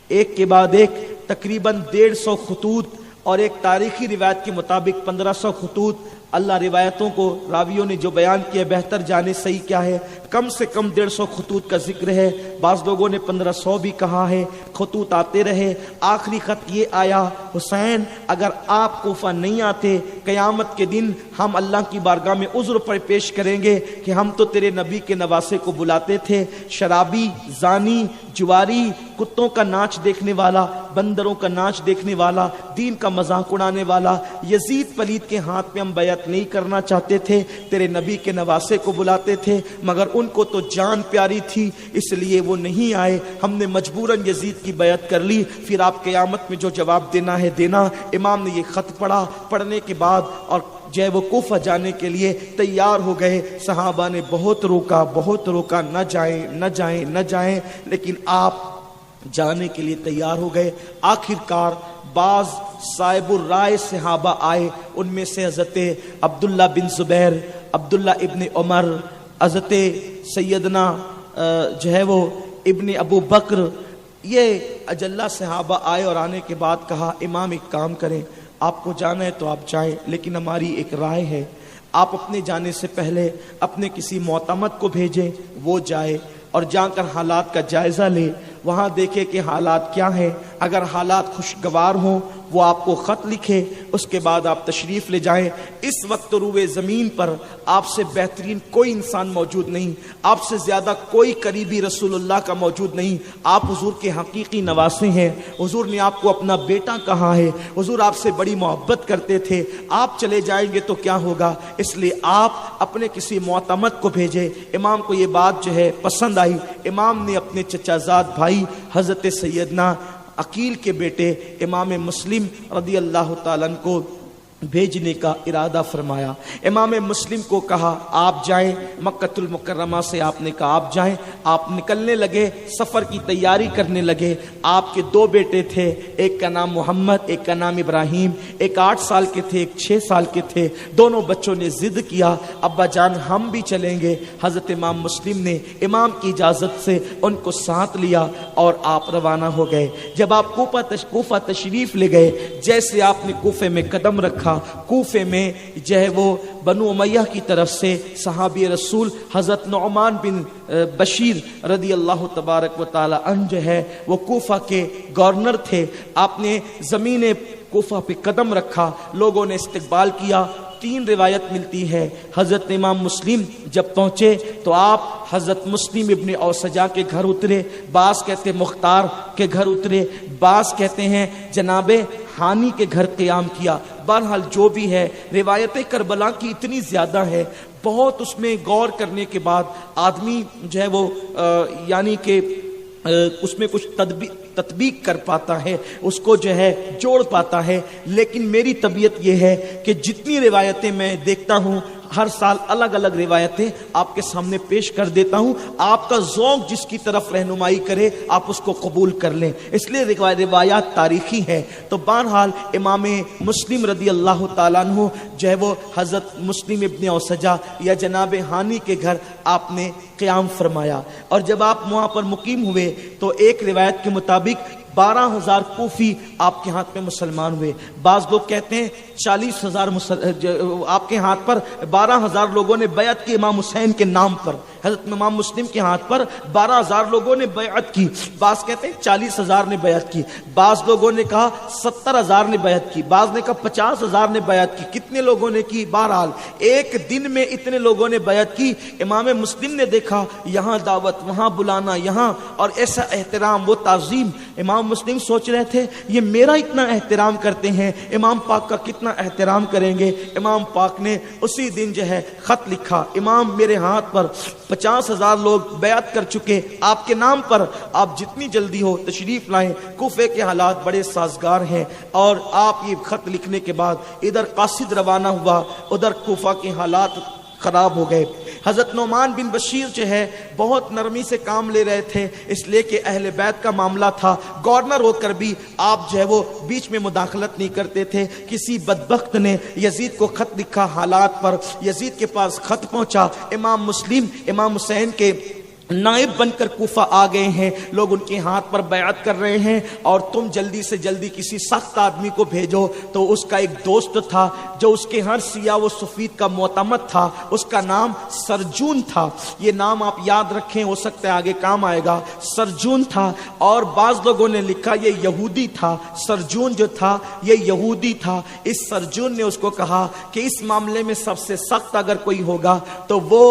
ایک کے بعد ایک تقریباً 150 خطوط اور ایک تاریخی روایت کے مطابق 1500 خطوط. اللہ روایتوں کو راویوں نے جو بیان کیا بہتر جانے صحیح کیا ہے, کم سے کم 150 خطوط کا ذکر ہے, بعض لوگوں نے 1500 بھی کہا ہے. خطوط آتے رہے. آخری خط یہ آیا حسین اگر آپ کوفہ نہیں آتے قیامت کے دن ہم اللہ کی بارگاہ میں عذر پر پیش کریں گے کہ ہم تو تیرے نبی کے نواسے کو بلاتے تھے. شرابی, زانی, جواری, کتوں کا ناچ دیکھنے والا, بندروں کا ناچ دیکھنے والا, دین کا مذاق اڑانے والا, یزید پلید کے ہاتھ میں ہم بیعت نہیں کرنا چاہتے تھے, تیرے نبی کے نواسے کو بلاتے تھے, مگر ان کو تو جان پیاری تھی اس لیے وہ نہیں آئے. ہم نے مجبوراً یزید کی بیعت کر لی, پھر آپ قیامت میں جو جواب دینا ہے دینا. امام نے یہ خط پڑھا. پڑھنے کے بعد اور جو ہے وہ کوفہ جانے کے لیے تیار ہو گئے. صحابہ نے بہت روکا, نہ جائیں, لیکن آپ جانے کے لیے تیار ہو گئے. آخرکار بعض صاحب الرائے صحابہ آئے. ان میں سے حضرت عبداللہ بن زبیر, عبداللہ ابن عمر, حضرت سیدنا جو ہے وہ ابن ابو بکر, یہ اجلہ صحابہ آئے اور آنے کے بعد کہا امام ایک کام کریں, آپ کو جانا ہے تو آپ جائیں, لیکن ہماری ایک رائے ہے, آپ اپنے جانے سے پہلے اپنے کسی معتمد کو بھیجیں, وہ جائے اور جا کر حالات کا جائزہ لے, وہاں دیکھے کہ حالات کیا ہیں. اگر حالات خوشگوار ہوں وہ آپ کو خط لکھے, اس کے بعد آپ تشریف لے جائیں. اس وقت روئے زمین پر آپ سے بہترین کوئی انسان موجود نہیں, آپ سے زیادہ کوئی قریبی رسول اللہ کا موجود نہیں. آپ حضور کے حقیقی نواسے ہیں, حضور نے آپ کو اپنا بیٹا کہا ہے, حضور آپ سے بڑی محبت کرتے تھے. آپ چلے جائیں گے تو کیا ہوگا, اس لیے آپ اپنے کسی معتمد کو بھیجے. امام کو یہ بات جو ہے پسند آئی. امام نے اپنے چچا زاد بھائی حضرت سیدنا عقیل کے بیٹے امام مسلم رضی اللہ تعالیٰ عنہ کو بھیجنے کا ارادہ فرمایا. امام مسلم کو کہا آپ جائیں. مکہ المکرمہ سے آپ نے کہا آپ جائیں. آپ نکلنے لگے, سفر کی تیاری کرنے لگے. آپ کے 2 بیٹے تھے, ایک کا نام محمد, ایک کا نام ابراہیم. ایک 8 سال کے تھے, ایک 6 سال کے تھے. دونوں بچوں نے ضد کیا ابا جان ہم بھی چلیں گے. حضرت امام مسلم نے امام کی اجازت سے ان کو ساتھ لیا اور آپ روانہ ہو گئے. جب آپ کوفہ تشریف لے گئے, جیسے آپ نے کوفے میں قدم رکھا لکھا کوفے میں جو ہے وہ بنو امیہ کی طرف سے صحابی رسول حضرت نعمان بن بشیر رضی اللہ تبارک و تعالی عنہ جو ہے وہ کوفہ کے گورنر تھے. آپ نے زمین کوفہ پہ قدم رکھا, لوگوں نے استقبال کیا. 3 روایت ملتی ہے. حضرت امام مسلم جب پہنچے تو آپ حضرت مسلم ابن اوسجا کے گھر اترے, بعض کہتے مختار کے گھر اترے, بعض کہتے ہیں جناب ہانی کے گھر قیام کیا. بہرحال جو بھی ہے, روایت کربلا کی اتنی زیادہ ہے, بہت اس میں غور کرنے کے بعد آدمی جو ہے وہ یعنی کہ اس میں کچھ تطبیق کر پاتا ہے, اس کو جو ہے جوڑ پاتا ہے. لیکن میری طبیعت یہ ہے کہ جتنی روایتیں میں دیکھتا ہوں ہر سال الگ الگ روایتیں آپ کے سامنے پیش کر دیتا ہوں. آپ کا ذوق جس کی طرف رہنمائی کرے آپ اس کو قبول کر لیں, اس لیے روایات تاریخی ہیں. تو بہرحال امام مسلم رضی اللہ تعالیٰ عنہ جو ہے وہ حضرت مسلم ابن اوسجا یا جناب ہانی کے گھر آپ نے قیام فرمایا. اور جب آپ وہاں پر مقیم ہوئے تو ایک روایت کے مطابق 12,000 کوفی آپ کے ہاتھ میں مسلمان ہوئے. بعض لوگ کہتے ہیں 40,000 آپ کے ہاتھ پر 12,000 لوگوں نے بیعت کی امام حسین کے نام پر. حضرت امام مسلم کے ہاتھ پر 12,000 لوگوں نے بیعت کی. بعض کہتے ہیں 40,000 نے بیعت کی, بعض لوگوں نے کہا 70,000 نے بیعت کی, بعض نے کہا 50,000 نے بیعت کی. کتنے لوگوں نے کی؟ بہرحال ایک دن میں اتنے لوگوں نے بیعت کی. امام مسلم نے دیکھا یہاں دعوت, وہاں بلانا, یہاں اور ایسا احترام, وہ تعظیم. امام مسلم سوچ رہے تھے یہ میرا اتنا احترام کرتے ہیں, امام پاک کا کتنا احترام کریں گے. امام پاک نے اسی دن جو ہے خط لکھا, امام میرے ہاتھ پر 50,000 لوگ بیعت کر چکے آپ کے نام پر, آپ جتنی جلدی ہو تشریف لائیں. کوفے کے حالات بڑے سازگار ہیں اور آپ یہ خط لکھنے کے بعد ادھر قاصد روانہ ہوا, ادھر کوفہ کے حالات خراب ہو گئے. حضرت نعمان بن بشیر جو ہے بہت نرمی سے کام لے رہے تھے, اس لیے کہ اہل بیت کا معاملہ تھا. گورنر ہو کر بھی آپ جو ہے وہ بیچ میں مداخلت نہیں کرتے تھے. کسی بدبخت نے یزید کو خط لکھا حالات پر, یزید کے پاس خط پہنچا, امام مسلم امام حسین کے نائب بن کر کوفہ آ گئے ہیں, لوگ ان کے ہاتھ پر بیعت کر رہے ہیں اور تم جلدی سے جلدی کسی سخت آدمی کو بھیجو. تو اس کا ایک دوست تھا جو اس کے ہر سیاہ و سفید کا معتمد تھا, اس کا نام سرجون تھا. یہ نام آپ یاد رکھیں, ہو سکتا ہے آگے کام آئے گا. سرجون تھا اور بعض لوگوں نے لکھا یہ یہودی تھا. سرجون جو تھا یہ یہودی تھا. اس سرجون نے اس کو کہا کہ اس معاملے میں سب سے سخت اگر کوئی ہوگا تو وہ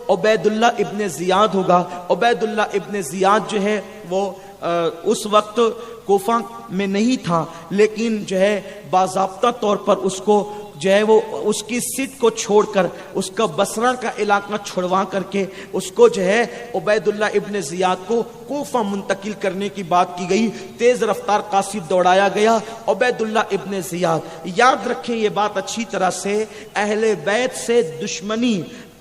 عبید اللہ ابن زیاد ہوگا. عبید اللہ ابن زیاد جو ہے وہ اس وقت کوفہ میں نہیں تھا, لیکن جو ہے باضابطہ طور پر اس کو جو ہے وہ اس کی سیٹ کو چھوڑ کر اس کا بصرہ کا علاقہ چھڑوا کر کے اس کو جو ہے عبید اللہ ابن زیاد کو کوفہ منتقل کرنے کی بات کی گئی. تیز رفتار قاصد دوڑایا گیا, عبید اللہ ابن زیاد. یاد رکھیں یہ بات اچھی طرح سے, اہل بیت سے دشمنی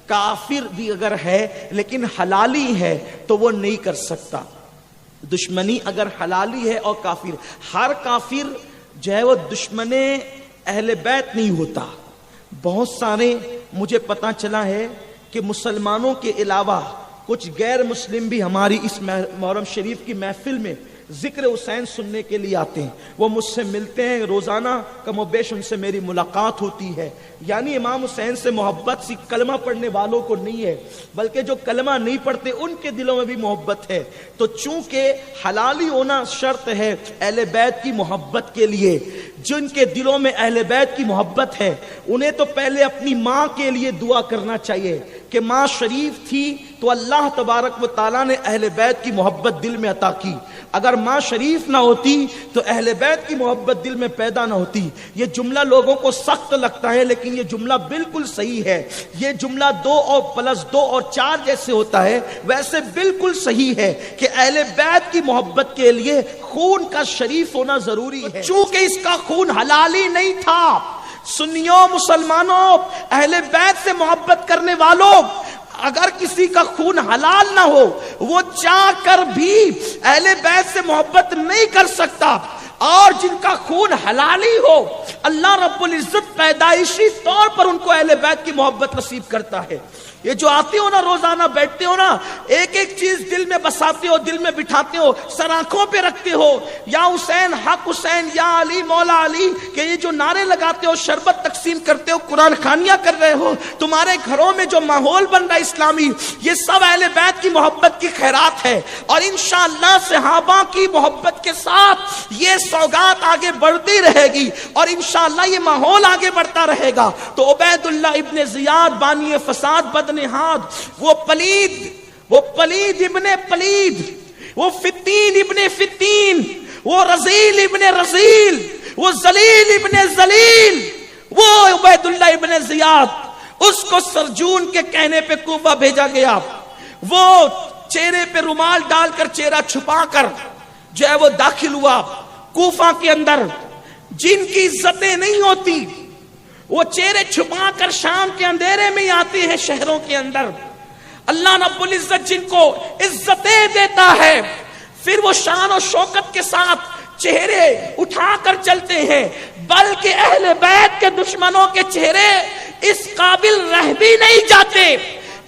کافر بھی اگر ہے لیکن حلالی ہے تو وہ نہیں کر سکتا. دشمنی اگر حلالی ہے اور کافر, ہر کافر جو ہے وہ دشمن اہل بیت نہیں ہوتا. بہت سارے مجھے پتا چلا ہے کہ مسلمانوں کے علاوہ کچھ غیر مسلم بھی ہماری اس محرم شریف کی محفل میں ذکر حسین سننے کے لیے آتے ہیں. وہ مجھ سے ملتے ہیں روزانہ, کم و بیش ان سے میری ملاقات ہوتی ہے. یعنی امام حسین سے محبت صرف کلمہ پڑھنے والوں کو نہیں ہے, بلکہ جو کلمہ نہیں پڑھتے ان کے دلوں میں بھی محبت ہے. تو چونکہ حلالی ہونا شرط ہے اہل بیت کی محبت کے لیے, جن کے دلوں میں اہل بیت کی محبت ہے انہیں تو پہلے اپنی ماں کے لیے دعا کرنا چاہیے کہ ماں شریف تھی تو اللہ تبارک و تعالیٰ نے اہل بیت کی محبت دل میں عطا کی. اگر ماں شریف نہ ہوتی تو اہل بیت کی محبت دل میں پیدا نہ ہوتی. یہ جملہ لوگوں کو سخت لگتا ہے لیکن یہ جملہ بالکل صحیح ہے. یہ جملہ 2 اور +2 اور 4 جیسے ہوتا ہے ویسے بالکل صحیح ہے کہ اہل بیت کی محبت کے لیے خون کا شریف ہونا ضروری ہے. چونکہ اس کا خون حلالی نہیں تھا. سنیوں, مسلمانوں, اہل بیت سے محبت کرنے والوں, اگر کسی کا خون حلال نہ ہو وہ چاہ کر بھی اہل بیت سے محبت نہیں کر سکتا. اور جن کا خون حلالی ہو اللہ رب العزت پیدائشی طور پر ان کو اہل بیت کی محبت نصیب کرتا ہے. یہ جو آتے ہو نا روزانہ بیٹھتے ہو نا، ایک ایک چیز دل میں بساتے ہو، دل میں بٹھاتے ہو، سر آنکھوں پہ رکھتے ہو، یا حسین حق حسین، یا علی مولا علی، کہ یہ جو نعرے لگاتے ہو، شربت تقسیم کرتے ہو، قرآن خوانیاں کر رہے ہو، تمہارے گھروں میں جو ماحول بن رہا ہے اسلامی، یہ سب اہل بیت کی محبت کی خیرات ہے، اور انشاءاللہ صحابہ کی محبت کے ساتھ یہ سوگات آگے بڑھتی رہے گی، اور انشاءاللہ یہ ماحول آگے بڑھتا رہے گا۔ تو عبید اللہ ابن زیاد بانی فساد بدنہاد، وہ پلید ابن پلید، وہ فتین ابن فتین، وہ رزیل ابن رزیل، وہ ذلیل ابن ذلیل، وہ عبید اللہ ابن زیاد، اس کو سرجون کے کہنے پہ کوفہ بھیجا گیا۔ وہ چہرے پہ رومال ڈال کر، چہرہ چھپا کر جو ہے وہ داخل ہوا کوفہ کے اندر۔ جن کی عزتیں نہیں ہوتی وہ چہرے چھپا کر شام کے اندھیرے میں آتے ہیں شہروں کے اندر۔ اللہ رب العزت جن کو عزتیں دیتا ہے، پھر وہ شان و شوکت کے ساتھ چہرے اٹھا کر چلتے ہیں، بلکہ اہل بیت کے دشمنوں کے چہرے اس قابل رہ بھی نہیں جاتے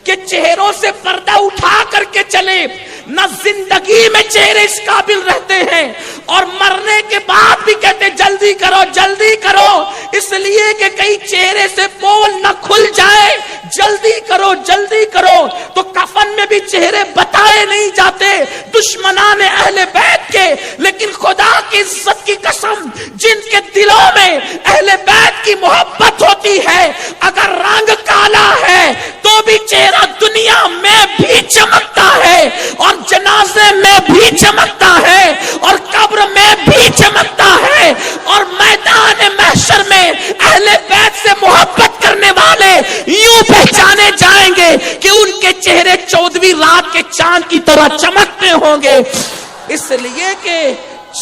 کہ چہروں سے پردہ اٹھا کر کے چلے۔ نہ زندگی میں چہرے اس قابل رہتے ہیں، اور مرنے کے بعد بھی کہتے جلدی کرو جلدی کرو، اس لیے کہ کئی چہرے سے پول نہ کھل جائے، جلدی کرو جلدی کرو۔ تو کفن میں بھی چہرے بتائے نہیں جاتے دشمنان اہل بیت کے، لیکن خدا کی عزت کی قسم، جن کے دلوں میں اہل بیت کی محبت ہوتی ہے، اگر رنگ کالا ہے تو بھی چہرہ دنیا میں بھی چمکتا ہے، اور جنازے میں بھی چمکتا ہے، اور قبر میں بھی چمکتا ہے، اور میدان محشر میں اہل بیت سے محبت کرنے والے یوں پہچانے جائیں گے کہ ان کے چہرے 14ویں رات کے چاند کی طرح چمکتے ہوں گے۔ اس لیے کہ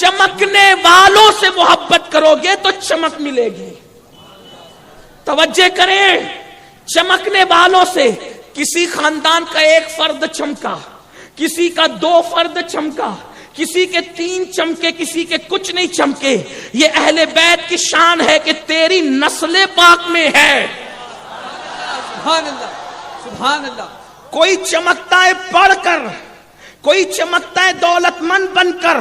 چمکنے والوں سے محبت کرو گے تو چمک ملے گی۔ توجہ کریں، چمکنے والوں سے، کسی خاندان کا ایک فرد چمکا، کسی کا 2 فرد چمکا، کسی کے 3 چمکے، کسی کے کچھ نہیں چمکے، یہ اہل بیت کی شان ہے کہ تیری نسل پاک میں ہے۔ سبحان اللہ سبحان اللہ۔ کوئی چمکتا ہے پڑھ کر، کوئی چمکتا ہے دولت مند بن کر،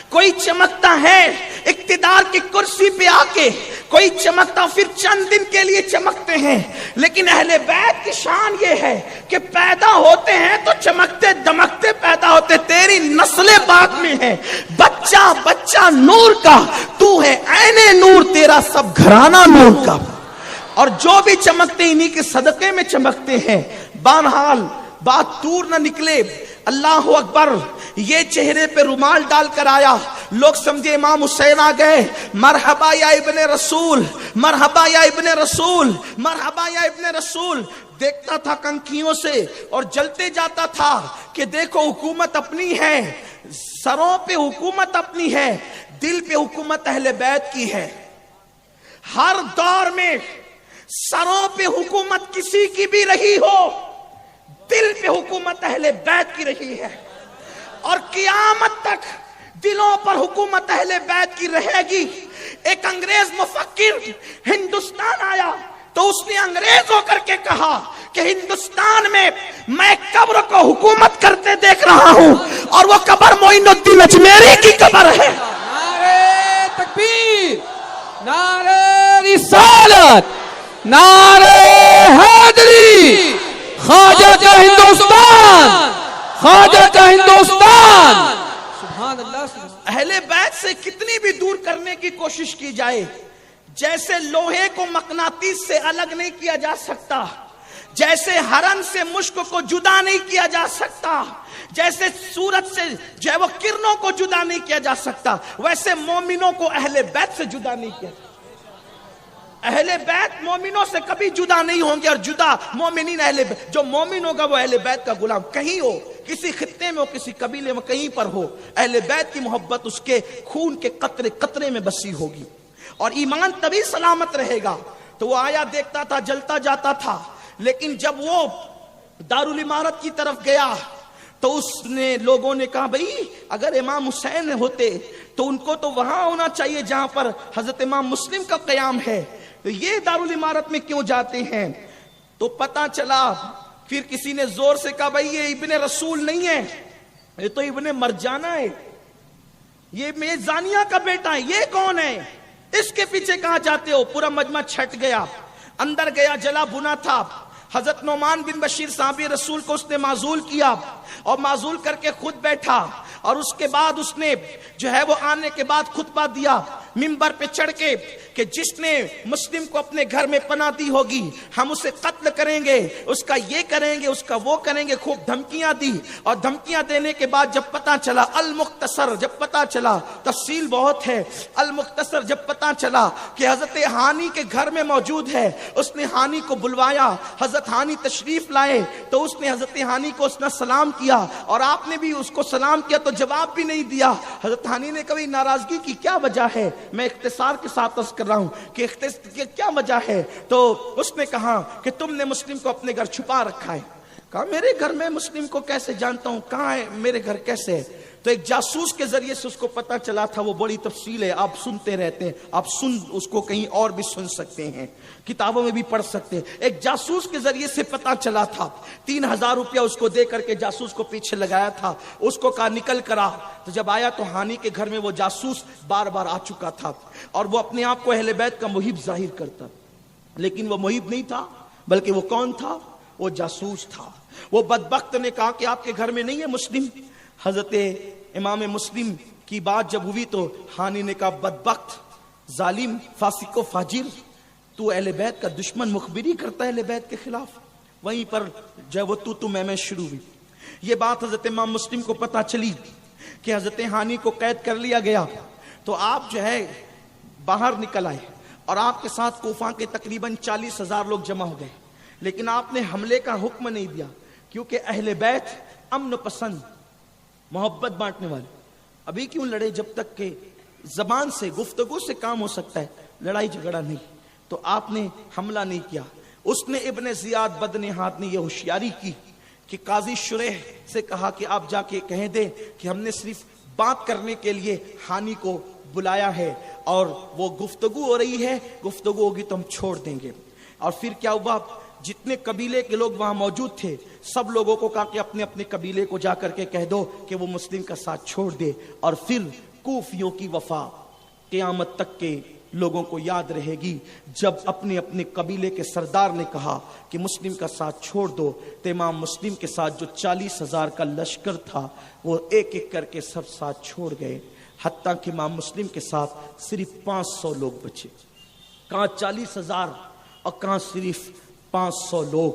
کوئی چمکتا ہے اقتدار کی کرسی پہ آ کے، کوئی چمکتا پھر چند دن کے لیے چمکتے ہیں، لیکن اہل بیت کی شان یہ ہے کہ پیدا ہوتے ہیں تو چمکتے دمکتے پیدا ہوتے، تیری نسل پاک میں ہے، بچہ بچہ نور کا، تو ہے عین نور، تیرا سب گھرانہ نور کا، اور جو بھی چمکتے انہی کے صدقے میں چمکتے ہیں۔ بہرحال بات دور نہ نکلے، اللہ اکبر، یہ چہرے پہ رومال ڈال کر آیا، لوگ سمجھے امام حسین آ گئے، مرحبا یا ابن رسول، مرحبا یا ابن رسول، مرحبا یا ابن رسول۔ دیکھتا تھا کنکھیوں سے اور جلتے جاتا تھا کہ دیکھو حکومت اپنی ہے، سروں پہ حکومت اپنی ہے، دل پہ حکومت اہل بیت کی ہے۔ ہر دور میں سروں پہ حکومت کسی کی بھی رہی ہو، دل پہ حکومت اہل بیت کی رہی ہے، اور قیامت تک دلوں پر حکومت اہل بیت کی رہے گی۔ ایک انگریز مفکر ہندوستان آیا تو اس نے انگریز ہو کر کے کہا کہ ہندوستان میں میں قبر کو حکومت کرتے دیکھ رہا ہوں، اور وہ قبر معین الدین اجمیری کی قبر ہے۔ نعرہ تکبیر، نعرہ رسالت، نعرہ حیدری، خواجہ کا ہندوستان، خواجہ کا ہندوستان۔ سبحان اللہ۔ اہل بیت سے کتنی بھی دور کرنے کی کوشش کی جائے، جیسے لوہے کو مقناطیس سے الگ نہیں کیا جا سکتا، جیسے ہرن سے مشک کو جدا نہیں کیا جا سکتا، جیسے سورج سے جو ہے وہ کرنوں کو جدا نہیں کیا جا سکتا، ویسے مومنوں کو اہل بیت سے جدا نہیں کیا جا سکتا۔ اہل بیت مومنوں سے کبھی جدا نہیں ہوں گے، اور جدا مومنین اہل بیت، جو مومن ہوگا وہ اہل بیت کا غلام، کہیں ہو، کسی خطے میں ہو، کسی قبیلے میں، کہیں پر ہو، اہل بیت کی محبت اس کے خون کے قطرے قطرے میں بسی ہوگی، اور ایمان تبھی سلامت رہے گا۔ تو وہ آیا، دیکھتا تھا، جلتا جاتا تھا، لیکن جب وہ دارالعمارت کی طرف گیا تو اس نے لوگوں نے کہا بھئی اگر امام حسین ہوتے تو ان کو تو وہاں ہونا چاہیے جہاں پر حضرت امام مسلم کا قیام ہے، تو یہ دارالعمارت میں کیوں جاتے ہیں؟ تو پتا چلا پھر کسی نے زور سے کہا بھائی یہ ابن رسول نہیں ہے، یہ تو ابن مرجانہ ہے، یہ میزانیہ کا بیٹا ہے، یہ کون ہے، اس کے پیچھے کہاں جاتے ہو؟ پورا مجمع چھٹ گیا، اندر گیا، جلا بھنا تھا۔ حضرت نعمان بن بشیر صحابی رسول کو اس نے معزول کیا اور معزول کر کے خود بیٹھا، اور اس کے بعد اس نے جو ہے وہ آنے کے بعد خطبہ دیا منبر پہ چڑھ کے کہ جس نے مسلم کو اپنے گھر میں پناہ دی ہوگی ہم اسے قتل کریں گے، اس کا یہ کریں گے، اس کا وہ کریں گے، خوب دھمکیاں دی۔ اور دھمکیاں دینے کے بعد جب پتہ چلا، المختصر جب پتہ چلا، تفصیل بہت ہے، المختصر جب پتہ چلا کہ حضرت ہانی کے گھر میں موجود ہے، اس نے ہانی کو بلوایا، حضرت ہانی تشریف لائے تو اس نے حضرت ہانی کو اس نے سلام کیا، اور آپ نے بھی اس کو سلام کیا تو جواب بھی نہیں دیا۔ حضرت ہانی نے کبھی ناراضگی کی کیا وجہ ہے؟ میں اختصار کے ساتھ عرض کر رہا ہوں کہ کیا وجہ ہے؟ تو اس نے کہا کہ تم نے مسلم کو اپنے گھر چھپا رکھا ہے۔ کہا میرے گھر میں مسلم کو کیسے جانتا ہوں، کہاں ہے میرے گھر، کیسے ہے؟ تو ایک جاسوس کے ذریعے سے اس کو پتا چلا تھا، وہ بڑی تفصیل ہے، آپ سنتے رہتے ہیں، آپ اس کو کہیں اور بھی سن سکتے ہیں، کتابوں میں بھی پڑھ سکتے ہیں۔ ایک جاسوس کے ذریعے سے پتا چلا تھا، 3000 روپیہ اس کو دے کر کے جاسوس کو پیچھے لگایا تھا، اس کو کہا نکل کر آ۔ تو جب آیا تو ہانی کے گھر میں وہ جاسوس بار بار آ چکا تھا، اور وہ اپنے آپ کو اہل بیت کا محب ظاہر کرتا، لیکن وہ محب نہیں تھا، بلکہ وہ کون تھا؟ وہ جاسوس تھا۔ وہ بدبخت نے کہا کہ آپ کے گھر میں نہیں ہے مسلم؟ حضرت امام مسلم کی بات جب ہوئی تو ہانی نے کہا بدبخت، ظالم، فاسق و فاجر، تو اہل بیت کا دشمن، مخبری کرتا ہے اہل بیت کے خلاف۔ وہیں پر جو وہ تو میں شروع ہوئی۔ یہ بات حضرت امام مسلم کو پتا چلی کہ حضرت ہانی کو قید کر لیا گیا، تو آپ جو ہے باہر نکل آئے، اور آپ کے ساتھ کوفہ کے تقریباً 40,000 لوگ جمع ہو گئے، لیکن آپ نے حملے کا حکم نہیں دیا، کیونکہ اہل بیت امن پسند، محبت بانٹنے والے۔ ابھی کیوں لڑے جب تک کہ زبان سے، گفتگو سے کام ہو سکتا ہے، لڑائی جھگڑا نہیں۔ تو آپ نے حملہ نہیں کیا۔ اس نے ابن زیاد بدنہاد نے یہ ہوشیاری کی کہ قاضی شریح سے کہا کہ آپ جا کے کہہ دیں کہ ہم نے صرف بات کرنے کے لیے ہانی کو بلایا ہے، اور وہ گفتگو ہو رہی ہے، گفتگو ہوگی تو ہم چھوڑ دیں گے۔ اور پھر کیا ہوا؟ جتنے قبیلے کے لوگ وہاں موجود تھے سب لوگوں کو کہا کہ اپنے اپنے قبیلے کو جا کر کے کہہ دو کہ وہ مسلم کا ساتھ چھوڑ دے۔ اور پھر کوفیوں کی وفا قیامت تک کے لوگوں کو یاد رہے گی، جب اپنے اپنے قبیلے کے سردار نے کہا کہ مسلم کا ساتھ چھوڑ دو، تو امام مسلم کے ساتھ جو 40,000 کا لشکر تھا وہ ایک ایک کر کے سب ساتھ چھوڑ گئے، حتیٰ کہ امام مسلم کے ساتھ صرف 500 لوگ بچے۔ کہاں 40,000 اور کہاں صرف 500 لوگ،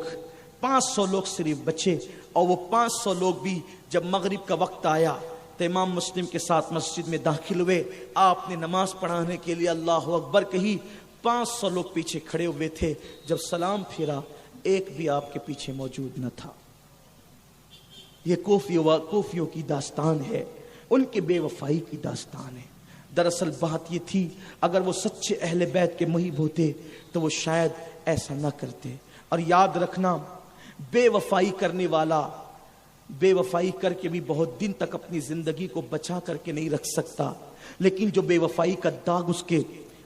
500 لوگ صرف بچے۔ اور وہ 500 لوگ بھی جب مغرب کا وقت آیا تو امام مسلم کے ساتھ مسجد میں داخل ہوئے، آپ نے نماز پڑھانے کے لیے اللہ اکبر کہی، 500 لوگ پیچھے کھڑے ہوئے تھے، جب سلام پھیرا ایک بھی آپ کے پیچھے موجود نہ تھا۔ یہ کوفیوں کی داستان ہے، ان کے بے وفائی کی داستان ہے۔ دراصل بات یہ تھی، اگر وہ سچے اہل بیت کے محب ہوتے تو وہ شاید ایسا نہ کرتے۔ اور یاد رکھنا، بے وفائی کرنے والا بے وفائی کر کے بھی بہت دن تک اپنی زندگی کو بچا کر کے نہیں رکھ سکتا، لیکن جو بے وفائی کا داغ اس کے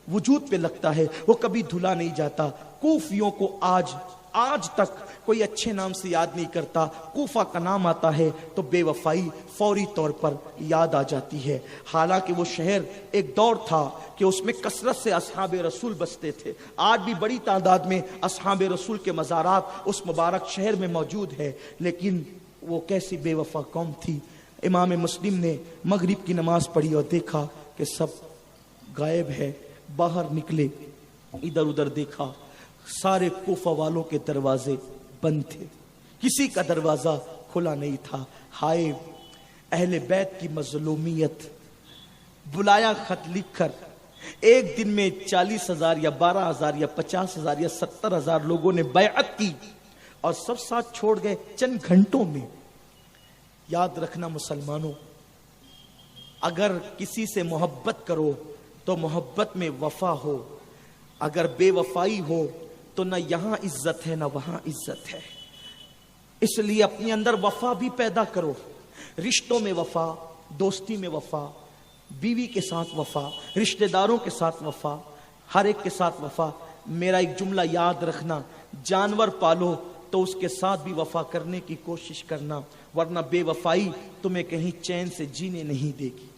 وجود پہ لگتا ہے وہ کبھی دھلا نہیں جاتا۔ کوفیوں کو آج تک کوئی اچھے نام سے یاد نہیں کرتا، کوفہ کا نام آتا ہے تو بے وفائی فوری طور پر یاد آ جاتی ہے۔ حالانکہ وہ شہر ایک دور تھا کہ اس میں کثرت سے اصحاب رسول بستے تھے، آج بھی بڑی تعداد میں اصحاب رسول کے مزارات اس مبارک شہر میں موجود ہے، لیکن وہ کیسی بے وفا قوم تھی۔ امام مسلم نے مغرب کی نماز پڑھی اور دیکھا کہ سب غائب ہے، باہر نکلے، ادھر ادھر دیکھا، سارے کوفہ والوں کے دروازے بند تھے، کسی کا دروازہ کھلا نہیں تھا۔ ہائے اہل بیت کی مظلومیت! بلایا خط لکھ کر ایک دن میں 40,000 یا 12,000 یا 50,000 یا 70,000 لوگوں نے بیعت کی اور سب ساتھ چھوڑ گئے چند گھنٹوں میں۔ یاد رکھنا مسلمانوں، اگر کسی سے محبت کرو تو محبت میں وفا ہو، اگر بے وفائی ہو تو نہ یہاں عزت ہے نہ وہاں عزت ہے۔ اس لیے اپنے اندر وفا بھی پیدا کرو، رشتوں میں وفا، دوستی میں وفا، بیوی کے ساتھ وفا، رشتہ داروں کے ساتھ وفا، ہر ایک کے ساتھ وفا۔ میرا ایک جملہ یاد رکھنا، جانور پالو تو اس کے ساتھ بھی وفا کرنے کی کوشش کرنا، ورنہ بے وفائی تمہیں کہیں چین سے جینے نہیں دے گی۔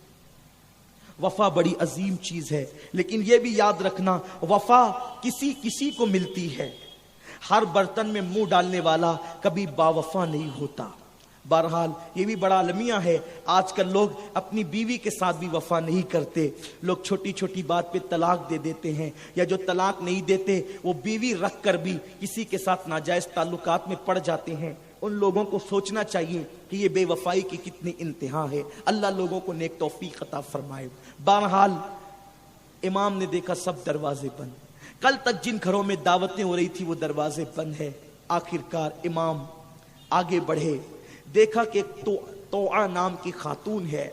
وفا بڑی عظیم چیز ہے، لیکن یہ بھی یاد رکھنا وفا کسی کسی کو ملتی ہے، ہر برتن میں منہ ڈالنے والا کبھی باوفا نہیں ہوتا۔ بہرحال یہ بھی بڑا المیہ ہے، آج کل لوگ اپنی بیوی کے ساتھ بھی وفا نہیں کرتے، لوگ چھوٹی چھوٹی بات پہ طلاق دے دیتے ہیں، یا جو طلاق نہیں دیتے وہ بیوی رکھ کر بھی کسی کے ساتھ ناجائز تعلقات میں پڑ جاتے ہیں۔ ان لوگوں کو سوچنا چاہیے کہ یہ بے وفائی کی کتنی انتہا ہے، اللہ لوگوں کو نیک توفیق عطا فرمائے۔ بہرحال امام نے دیکھا سب دروازے بند، کل تک جن گھروں میں دعوتیں ہو رہی تھی وہ دروازے بند ہے۔ آخرکار امام آگے بڑھے، دیکھا کہ توعا نام کی خاتون ہے،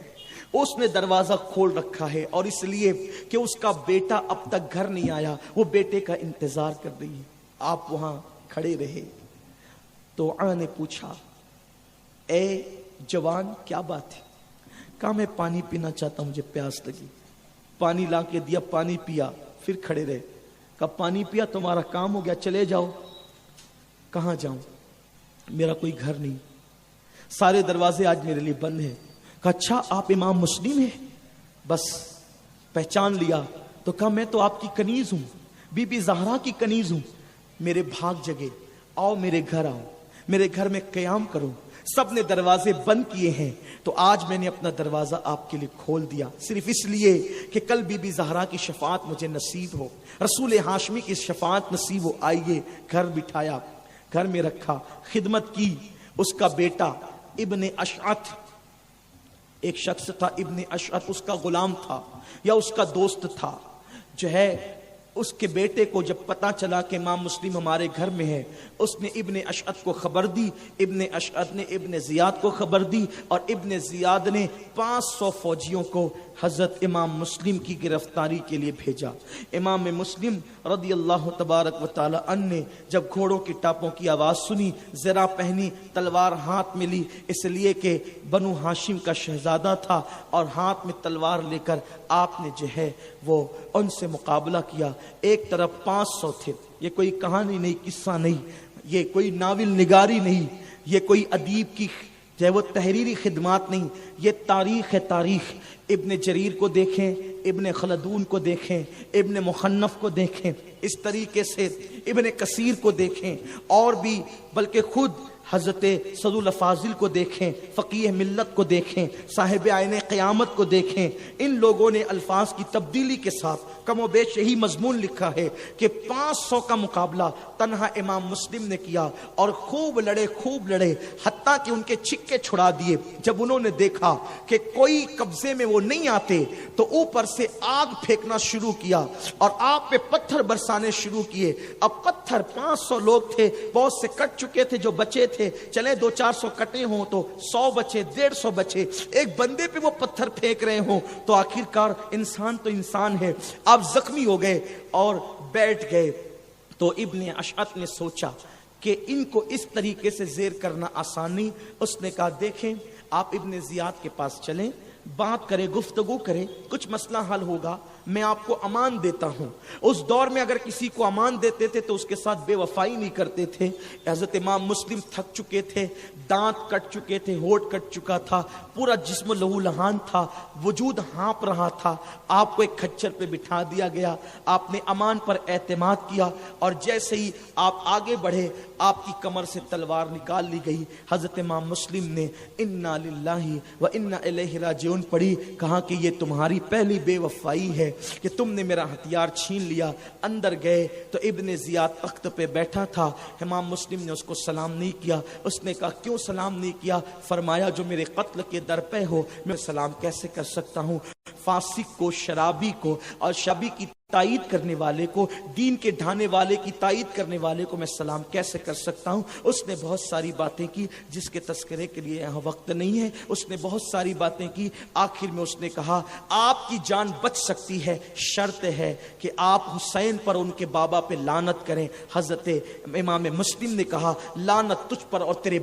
اس نے دروازہ کھول رکھا ہے، اور اس لیے کہ اس کا بیٹا اب تک گھر نہیں آیا، وہ بیٹے کا انتظار کر رہی ہے۔ آپ وہاں کھڑے رہے، توعا نے پوچھا، اے جوان کیا بات ہے؟ کہا میں پانی پینا چاہتا ہوں، مجھے پیاس لگی۔ پانی لا کے دیا، پانی پیا، پھر کھڑے رہے۔ کہا پانی پیا تمہارا کام ہو گیا، چلے جاؤ۔ کہاں جاؤں؟ میرا کوئی گھر نہیں، سارے دروازے آج میرے لیے بند ہیں۔ کہا اچھا آپ امام مسلم ہیں؟ بس پہچان لیا۔ تو کہا میں تو آپ کی کنیز ہوں، بی بی زہرا کی کنیز ہوں، میرے بھاگ جگے، آؤ میرے گھر آؤ، میرے گھر میں قیام کرو۔ سب نے دروازے بند کیے ہیں، تو آج میں نے اپنا دروازہ آپ کے لیے کھول دیا، صرف اس لیے کہ کل بی بی زہرا کی شفاعت مجھے نصیب ہو، رسول ہاشمی کی شفاعت نصیب ہو۔ آئیے، گھر بٹھایا، گھر میں رکھا، خدمت کی۔ اس کا بیٹا ابن اشعث، ایک شخص تھا ابن اشعث، اس کا غلام تھا یا اس کا دوست تھا، جو ہے اس کے بیٹے کو جب پتا چلا کہ امام مسلم ہمارے گھر میں ہے، اس نے ابن اشعث کو خبر دی، ابن اشعث نے ابن زیاد کو خبر دی، اور ابن زیاد نے 500 فوجیوں کو حضرت امام مسلم کی گرفتاری کے لیے بھیجا۔ امام مسلم رضی اللہ تبارک و تعالی عنہ نے جب گھوڑوں کی ٹاپوں کی آواز سنی، زرہ پہنی، تلوار ہاتھ میں لی، اس لیے کہ بنو ہاشم کا شہزادہ تھا، اور ہاتھ میں تلوار لے کر آپ نے جو ہے وہ ان سے مقابلہ کیا۔ ایک طرف 500 تھے، یہ کوئی کہانی نہیں، قصہ نہیں، یہ کوئی ناول نگاری نہیں، یہ کوئی ادیب کی جو ہے وہ تحریری خدمات نہیں، یہ تاریخ ہے، تاریخ۔ ابن جریر کو دیکھیں، ابن خلدون کو دیکھیں، ابن مخنف کو دیکھیں، اس طریقے سے ابن کثیر کو دیکھیں، اور بھی بلکہ خود حضرت صدر الفاضل کو دیکھیں، فقیہ ملت کو دیکھیں، صاحب آئین قیامت کو دیکھیں، ان لوگوں نے الفاظ کی تبدیلی کے ساتھ کم و بیش یہی مضمون لکھا ہے کہ 500 کا مقابلہ تنہا امام مسلم نے کیا، اور خوب لڑے، حتیٰ کہ ان کے چھکے چھڑا دیے۔ جب انہوں نے دیکھا کہ کوئی قبضے میں وہ نہیں آتے، تو اوپر سے آگ پھینکنا شروع کیا، اور آپ پہ پتھر برسانے شروع کیے۔ اب پتھر 500 لوگ تھے، بہت سے کٹ چکے تھے، جو بچے تھے چلے 200-400 کٹے ہوں تو 100 بچے، 150 بچے، ایک بندے پہ وہ پتھر پھینک رہے ہوں، تو آخرکار انسان تو انسان ہے، آپ زخمی ہو گئے اور بیٹھ گئے۔ تو ابن اشعث نے سوچا کہ ان کو اس طریقے سے زیر کرنا آسان نہیں، اس نے کہا دیکھیں آپ ابن زیاد کے پاس چلیں، بات کریں، گفتگو کریں، کچھ مسئلہ حل ہوگا، میں آپ کو امان دیتا ہوں۔ اس دور میں اگر کسی کو امان دیتے تھے تو اس کے ساتھ بے وفائی نہیں کرتے تھے۔ حضرت امام مسلم تھک چکے تھے، دانت کٹ چکے تھے، ہونٹ کٹ چکا تھا، پورا جسم لہو لہان تھا، وجود ہانپ رہا تھا۔ آپ کو ایک کھچر پہ بٹھا دیا گیا، آپ نے امان پر اعتماد کیا، اور جیسے ہی آپ آگے بڑھے آپ کی کمر سے تلوار نکال لی گئی۔ حضرت امام مسلم نے انا للہ و انا الیہ راجعون پڑھی، کہا کہ یہ تمہاری پہلی بے وفائی ہے کہ تم نے میرا ہتھیار چھین لیا۔ اندر گئے تو ابن زیاد تخت پہ بیٹھا تھا، امام مسلم نے اس کو سلام نہیں کیا۔ اس نے کہا کیوں سلام نہیں کیا؟ فرمایا جو میرے قتل کے در پہ ہو میں سلام کیسے کر سکتا ہوں؟ فاسق کو، شرابی کو، اور شرابی کی تائید کرنے والے کو، دین کے ڈھانے والے کی تائید کرنے والے کو میں سلام کیسے کر سکتا ہوں؟ اس نے بہت ساری باتیں کی جس کے تذکرے کے لیے یہاں وقت نہیں ہے۔ اس نے بہت ساری باتیں کی، آخر میں اس نے کہا آپ کی جان بچ سکتی ہے، شرط ہے کہ آپ حسین پر، ان کے بابا پہ لعنت کریں۔ حضرت امام مسلم نے کہا لعنت تجھ پر اور تیرے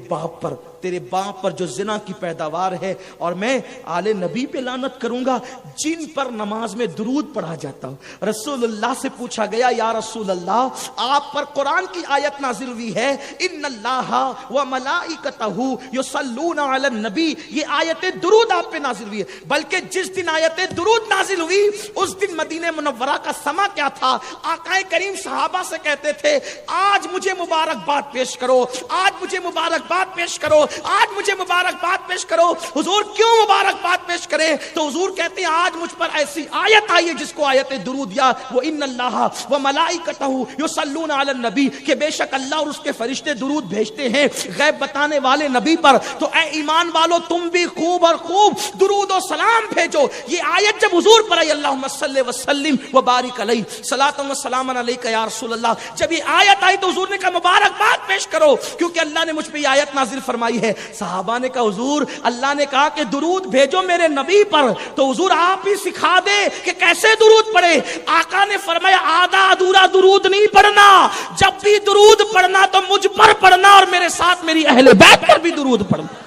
باپ پر جو زنا کی پیداوار ہے، اور میں آل نبی پہ لعنت کروں گا؟ جن پر نماز میں درود پڑھا جاتا ہو۔ رسول اللہ سے پوچھا گیا یا رسول اللہ آپ پر قرآن کی آیت نازل ہوئی ہے ان اللہ و ملائکتہ یصلون علی النبی، یہ آیت درود آپ پہ نازل ہوئی ہے، بلکہ جس دن آیت درود نازل ہوئی اس دن مدینہ منورہ کا سما کیا تھا؟ آقا کریم صحابہ سے کہتے تھے آج مجھے مبارکباد پیش کرو، آج مجھے مبارکباد پیش کرو، آج مجھے مبارکباد پیش کرو۔ حضور کیوں مبارکباد پیش کرے؟ تو حضور کہتے ہیں آج مجھ پر ایسی آیت آئی ہے جس کو آیت درود یا وہ ان اللہ و ملائکتہ یصلون علی النبی، کہ بے شک اللہ اور اس کے فرشتے درود بھیجتے ہیں غیب بتانے والے نبی پر، تو اے ایمان والو تم بھی خوب اور خوب درود و سلام بھیجو۔ یہ آیت جب حضور پر آئی اللہم صلی وسلم وبارک علیہ صلاۃ و سلام علیک یا رسول اللہ، جب یہ آیت آئی تو حضور نے کہا مبارکباد پیش کرو کیونکہ اللہ نے مجھ پہ یہ آیت نازل فرمائی ہے۔ صحابہ نے کہا حضور اللہ نے کہا کہ درود بھیجو میرے نبی پر، تو حضور آپ ہی سکھا دے کہ کیسے درود پڑھے۔ آقا نے فرمایا آدھا ادھورا درود نہیں پڑھنا، جب بھی درود پڑھنا تو مجھ پر پڑھنا اور میرے ساتھ میری اہل بیت پر بھی درود پڑھنا،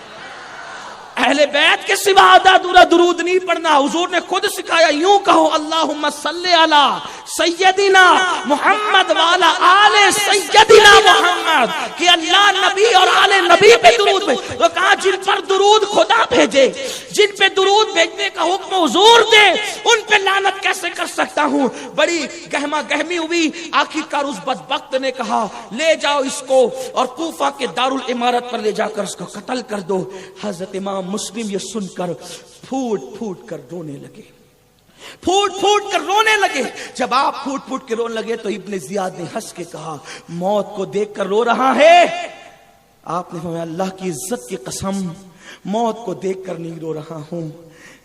اہل بیت کے سوا آدھا ادھورا درود نہیں پڑھنا۔ حضور نے خود سکھایا یوں کہو اللہم صلی علی سیدنا محمد والا آل سیدنا محمد، کہ اللہ نبی اور آل نبی پہ درود بھیجے۔ تو کہا جن پر درود خدا بھیجے، جن پہ درود بھیجنے کا حکم حضور دے، ان پہ لعنت کیسے کر سکتا ہوں؟ بڑی گہما گہمی ہوئی، آخرکار اس بدبخت نے کہا لے جاؤ اس کو اور کوفہ کے دارالامارت پر لے جا کر اس کو قتل کر دو۔ حضرت امام مسلم یہ سن کر پھوٹ پھوٹ کر رونے لگے، پھوٹ پھوٹ کر رونے لگے۔ جب آپ پھوٹ پھوٹ کے رونے لگے تو ابن زیاد نے ہنس کے کہا موت کو دیکھ کر رو رہا ہے؟ آپ نے فرمایا اللہ کی عزت کی قسم موت کو دیکھ کر نہیں رو رہا ہوں،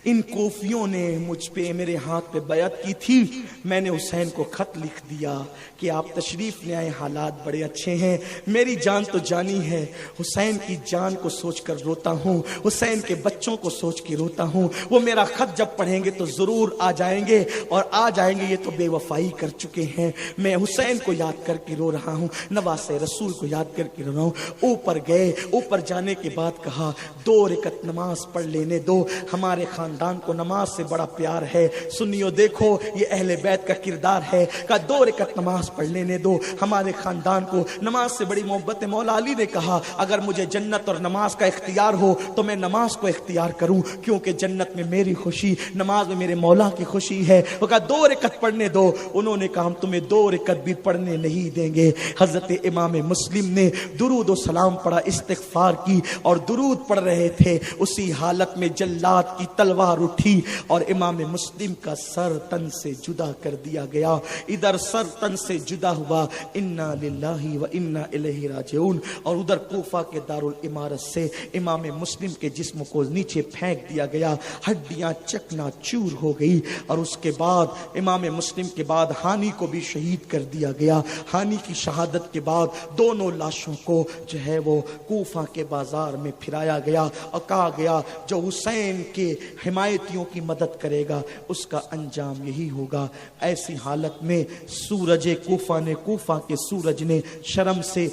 ان کوفیوں نے مجھ پہ میرے ہاتھ پہ بیعت کی تھی، میں نے حسین کو خط لکھ دیا کہ آپ تشریف لے آئے، حالات بڑے اچھے ہیں، میری جان تو جانی ہے، حسین کی جان کو سوچ کر روتا ہوں، حسین کے بچوں کو سوچ کے روتا ہوں، وہ میرا خط جب پڑھیں گے تو ضرور آ جائیں گے، اور آ جائیں گے یہ تو بے وفائی کر چکے ہیں، میں حسین کو یاد کر کے رو رہا ہوں، نواز رسول کو یاد کر کے رو رہا ہوں۔ اوپر گئے، اوپر جانے کے بعد کہا 2 رکعت نماز پڑھ لینے دو، ہمارے خاندان کو نماز سے بڑا پیار ہے، سنیو دیکھو یہ اہل بیت کا کردار ہے، کہا 2 رکعت نماز پڑھ لینے دو، ہمارے خاندان کو نماز سے بڑی محبت ہے۔ مولا علی نے کہا اگر مجھے جنت اور نماز کا اختیار ہو تو میں نماز کو اختیار کروں، کیونکہ جنت میں میری خوشی، نماز میں میرے مولا کی خوشی ہے۔ وہ کہا 2 رکعت پڑھنے دو، انہوں نے کہا ہم تمہیں 2 رکعت بھی پڑھنے نہیں دیں گے۔ حضرت امام مسلم نے درود و سلام پڑھا، استغفار کی اور درود پڑھ رہے تھے، اسی حالت میں جلاد کی تلوار اٹھی اور امام مسلم کا سر تن سے جدا کر دیا گیا۔ ادھر سر تن سے جدا ہوا انا للہ و انا الیہ راجعون، اور ادھر کوفہ کے دارالامارت سے امام مسلم کے جسم کو نیچے پھینک دیا گیا، ہڈیاں چکنا چور ہو گئی، اور اس کے بعد امام مسلم کے بعد ہانی کو بھی شہید کر دیا گیا۔ ہانی کی شہادت کے بعد دونوں لاشوں کو جو ہے وہ کوفہ کے بازار میں پھرایا گیا اور کہا گیا جو حسین کے حمایتیوں کی مدد کرے گا اس کا انجام یہی ہوگا۔ ایسی حالت میں سورج کوفہ کے سورج نے شرم سے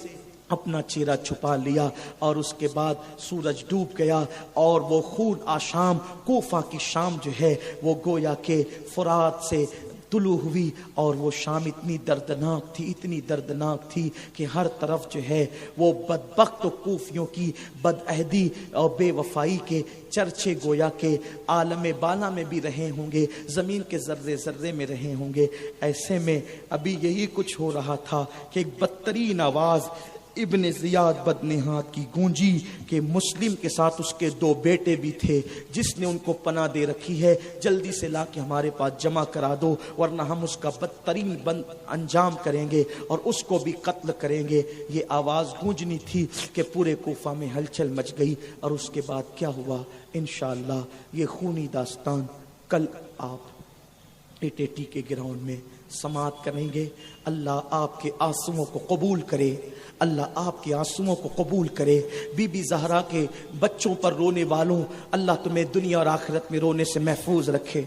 اپنا چہرہ چھپا لیا، اور اس کے بعد سورج ڈوب گیا، اور وہ خون آشام کوفہ کی شام جو ہے وہ گویا کہ فرات سے طلوع ہوئی، اور وہ شام اتنی دردناک تھی، اتنی دردناک تھی کہ ہر طرف جو ہے وہ بدبخت و کوفیوں کی بدعہدی اور بے وفائی کے چرچے گویا کہ عالم بالا میں بھی رہے ہوں گے، زمین کے ذرے ذرے میں رہے ہوں گے۔ ایسے میں ابھی یہی کچھ ہو رہا تھا کہ ایک بدترین آواز ابن زیاد بدنہاد کی گونجی کہ مسلم کے ساتھ اس کے 2 بیٹے بھی تھے، جس نے ان کو پناہ دے رکھی ہے، جلدی سے لا کے ہمارے پاس جمع کرا دو ورنہ ہم اس کا بدترین انجام کریں گے اور اس کو بھی قتل کریں گے۔ یہ آواز گونجنی تھی کہ پورے کوفہ میں ہلچل مچ گئی، اور اس کے بعد کیا ہوا انشاءاللہ یہ خونی داستان کل آپ 880 کے گراؤنڈ میں سماعت کریں گے۔ اللہ آپ کے آنسوؤں کو قبول کرے، اللہ آپ کے آنسوؤں کو قبول کرے۔ بی بی زہرا کے بچوں پر رونے والوں اللہ تمہیں دنیا اور آخرت میں رونے سے محفوظ رکھے۔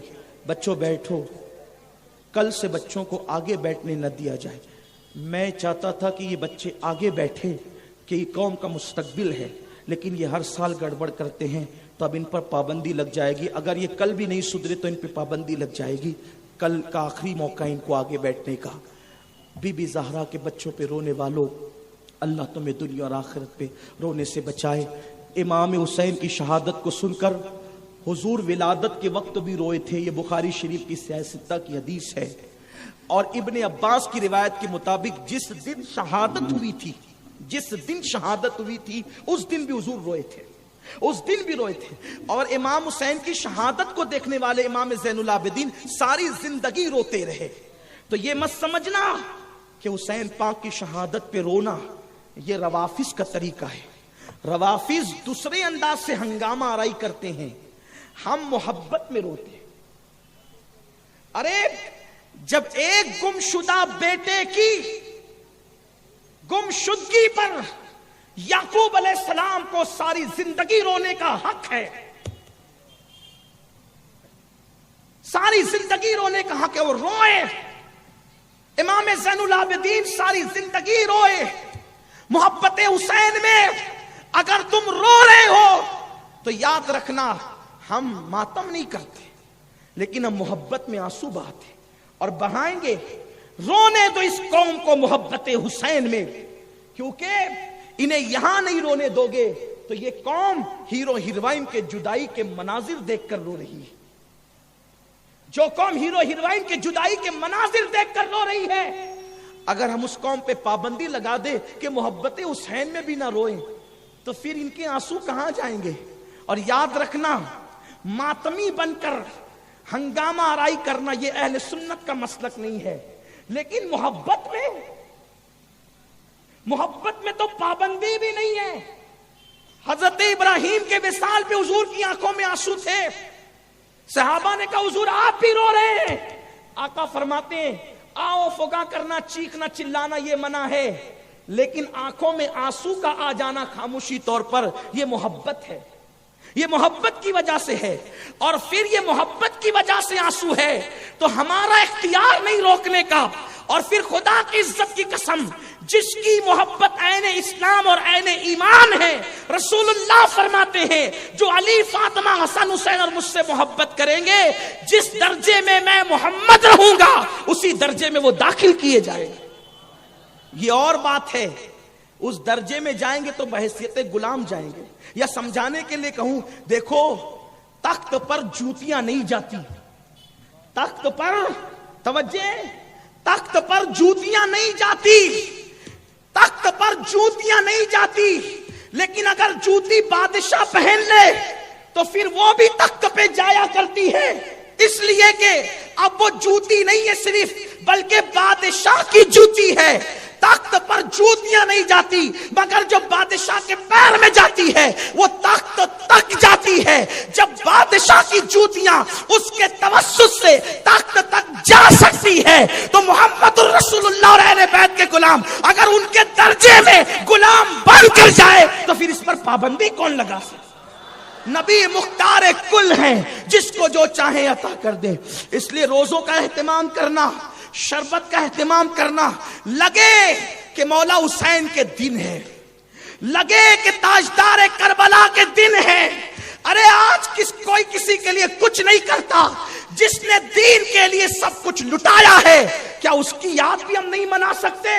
بچوں بیٹھو، کل سے بچوں کو آگے بیٹھنے نہ دیا جائے۔ میں چاہتا تھا کہ یہ بچے آگے بیٹھے کہ یہ قوم کا مستقبل ہے، لیکن یہ ہر سال گڑبڑ کرتے ہیں۔ تو اب ان پر پابندی لگ جائے گی. اگر یہ کل بھی نہیں سدھرے تو ان پہ پابندی لگ جائے گی. کل کا آخری موقع ان کو آگے بیٹھنے کا. بی بی زہرا کے بچوں پہ رونے والوں، اللہ تمہیں دنیا اور آخرت پہ رونے سے بچائے. امام حسین کی شہادت کو سن کر حضور ولادت کے وقت بھی روئے تھے. یہ بخاری شریف کی سیاہ ستہ کی حدیث ہے. اور ابن عباس کی روایت کے مطابق جس دن شہادت ہوئی تھی اس دن بھی حضور روئے تھے. اور امام حسین کی شہادت کو دیکھنے والے امام زین العابدین ساری زندگی روتے رہے. تو یہ مت سمجھنا کہ حسین پاک کی شہادت پہ رونا یہ روافظ کا طریقہ ہے. روافظ دوسرے انداز سے ہنگامہ آرائی کرتے ہیں، ہم محبت میں روتے ہیں. ارے جب ایک گمشدہ بیٹے کی گمشدگی پر یعقوب علیہ السلام کو ساری زندگی رونے کا حق ہے، ساری زندگی رونے کا حق ہے. وہ روئے. امام زین العابدین ساری زندگی روئے. محبت حسین میں اگر تم رو رہے ہو تو یاد رکھنا ہم ماتم نہیں کرتے، لیکن ہم محبت میں آنسو بہاتے اور بہائیں گے. رونے تو اس قوم کو محبت حسین میں، کیونکہ انہیں یہاں نہیں رونے دو گے تو یہ قوم ہیرو ہیروائن کے جدائی کے مناظر دیکھ کر رو رہی ہے. جو قوم ہیرو ہیروائن کے جدائی کے مناظر دیکھ کر رو رہی ہے، اگر ہم اس قوم پہ پابندی لگا دے کہ محبت حسین میں بھی نہ روئیں تو پھر ان کے آنسو کہاں جائیں گے. اور یاد رکھنا ماتمی بن کر ہنگامہ آرائی کرنا یہ اہل سنت کا مسلک نہیں ہے. لیکن محبت میں تو پابندی بھی نہیں ہے. حضرت ابراہیم کے وصال پہ حضور کی آنکھوں میں آنسو تھے. صحابہ نے کہا حضور آپ بھی رو رہے ہیں. آقا فرماتے ہیں آؤ فغاں کرنا، چیخنا، چلانا یہ منع ہے، لیکن آنکھوں میں آنسو کا آ جانا خاموشی طور پر یہ محبت ہے، یہ محبت کی وجہ سے ہے. اور پھر یہ محبت کی وجہ سے آنسو ہے تو ہمارا اختیار نہیں روکنے کا. اور پھر خدا کی عزت کی قسم، جس کی محبت عین اسلام اور عین ایمان ہے، رسول اللہ فرماتے ہیں جو علی، فاطمہ، حسن، حسین اور مجھ سے محبت کریں گے، جس درجے میں میں محمد رہوں گا اسی درجے میں وہ داخل کیے جائیں گے. یہ اور بات ہے، اس درجے میں جائیں گے تو بحیثیت غلام جائیں گے. یا سمجھانے کے لیے کہوں، دیکھو تخت پر جوتیاں نہیں جاتی، تخت پر توجہ، تخت پر جوتیاں نہیں جاتی، تخت پر جوتیاں نہیں جاتی. لیکن اگر جوتی بادشاہ پہن لے تو پھر وہ بھی تخت پہ جایا کرتی ہے، اس لیے کہ اب وہ جوتی نہیں ہے صرف، بلکہ بادشاہ کی جوتی ہے. تخت پر جوتیاں نہیں جاتی، مگر جو بادشاہ کے پیر میں جاتی ہے وہ تخت تک جاتی ہے. جب بادشاہ کی جوتیاں اس کے توسط سے تخت تک جا سکتی ہے تو محمد الرسول اللہ اور اہل بیت کے غلام اگر ان کے درجے میں غلام بن کر جائے تو پھر اس پر پابندی کون لگا سکتا؟ نبی مختار کل ہیں، جس کو جو چاہے عطا کر دے. اس لیے روزوں کا اہتمام کرنا، شربت کا اہتمام کرنا. لگے کہ مولا حسین کے دن ہے، لگے کہ تاجدار کربلا کے دن ہے. ارے آج کوئی کسی کے لیے کچھ نہیں کرتا، جس نے دین کے لیے سب کچھ لٹایا ہے، کیا اس کی یاد بھی ہم نہیں منا سکتے؟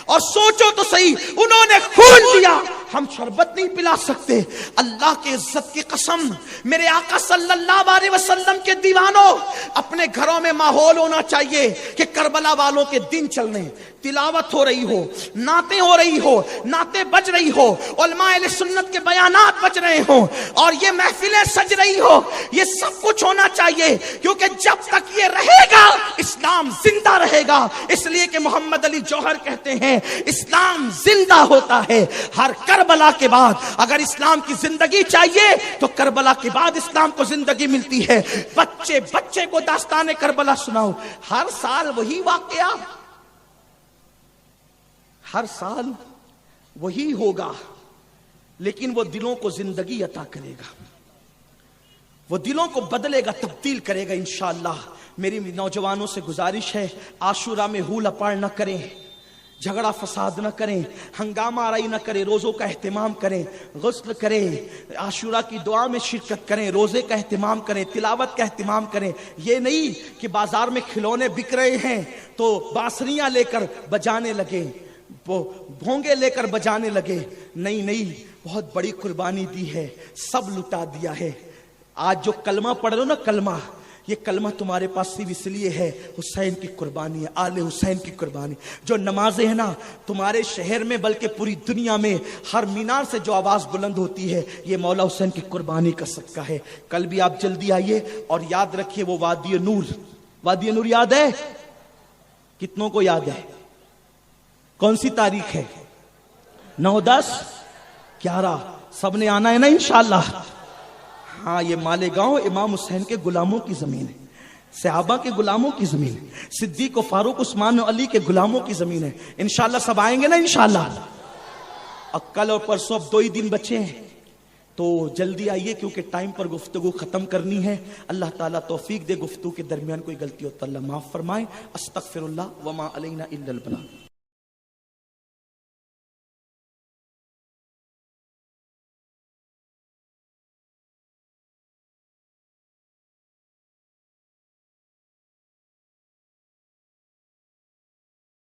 اور سوچو تو صحیح، انہوں نے خون دیا، ہم شربت نہیں پلا سکتے. اللہ کے عزت کی قسم، میرے آقا صلی اللہ علیہ وسلم کے دیوانوں، اپنے گھروں میں ماحول ہونا چاہیے کہ کربلا والوں کے دن چل رہے ہیں، تلاوت ہو رہی ہو، نعتیں ہو رہی ہو، نعتیں بج رہی ہو، علماء اہل سنت کے بیانات بج رہے ہوں، اور یہ محفلیں سج رہی ہو. یہ سب کچھ ہونا چاہیے، کیونکہ جب تک یہ رہے گا اسلام زندہ رہے گا. اس لیے کہ محمد علی جوہر کہتے ہیں اسلام زندہ ہوتا ہے ہر کربلا کے بعد. اگر اسلام کی زندگی چاہیے تو کربلا کے بعد اسلام کو زندگی ملتی ہے. بچے کو داستان کربلا سناؤ، ہر سال وہی واقعہ، ہر سال وہی ہوگا، لیکن وہ دلوں کو زندگی عطا کرے گا، وہ دلوں کو بدلے گا، تبدیل کرے گا انشاءاللہ. میری نوجوانوں سے گزارش ہے عاشورہ میں ہول اپاڑ نہ کریں. جھگڑا فساد نہ کریں، ہنگامہ آرائی نہ کریں، روزوں کا اہتمام کریں، غسل کریں، عاشورہ کی دعا میں شرکت کریں، روزے کا اہتمام کریں، تلاوت کا اہتمام کریں۔ یہ نہیں کہ بازار میں کھلونے بک رہے ہیں تو بانسریاں لے کر بجانے لگے، بھونگے لے کر بجانے لگے۔ نہیں، بہت بڑی قربانی دی ہے، سب لٹا دیا ہے۔ آج جو کلمہ پڑھ رہے ہو نا، کلمہ، یہ کلمہ تمہارے پاس صرف اس لیے ہے، حسین کی قربانی ہے، آل حسین کی قربانی۔ جو نمازیں ہیں نا تمہارے شہر میں بلکہ پوری دنیا میں ہر مینار سے جو آواز بلند ہوتی ہے، یہ مولا حسین کی قربانی کا صدقہ ہے۔ کل بھی آپ جلدی آئیے اور یاد رکھیے وہ وادی نور، وادی نور یاد ہے؟ کتنوں کو یاد ہے؟ کون سی تاریخ ہے؟ 9، 10، 11، سب نے آنا ہے نا انشاءاللہ؟ ہاں، یہ مالیگاؤں امام حسین کے غلاموں کی زمین ہے، صحابہ کے غلاموں کی زمین ہے، صدیق و فاروق عثمان و علی کے غلاموں کی زمین ہے۔ انشاءاللہ سب آئیں گے نا انشاءاللہ؟ اب کل اور پرسوں اب 2 ہی دن بچے ہیں تو جلدی آئیے، کیونکہ ٹائم پر گفتگو ختم کرنی ہے۔ اللہ تعالیٰ توفیق دے، گفتگو کے درمیان کوئی غلطی ہو تو اللہ معاف فرمائے۔ استغفر اللہ وما علینا الا البلاغ۔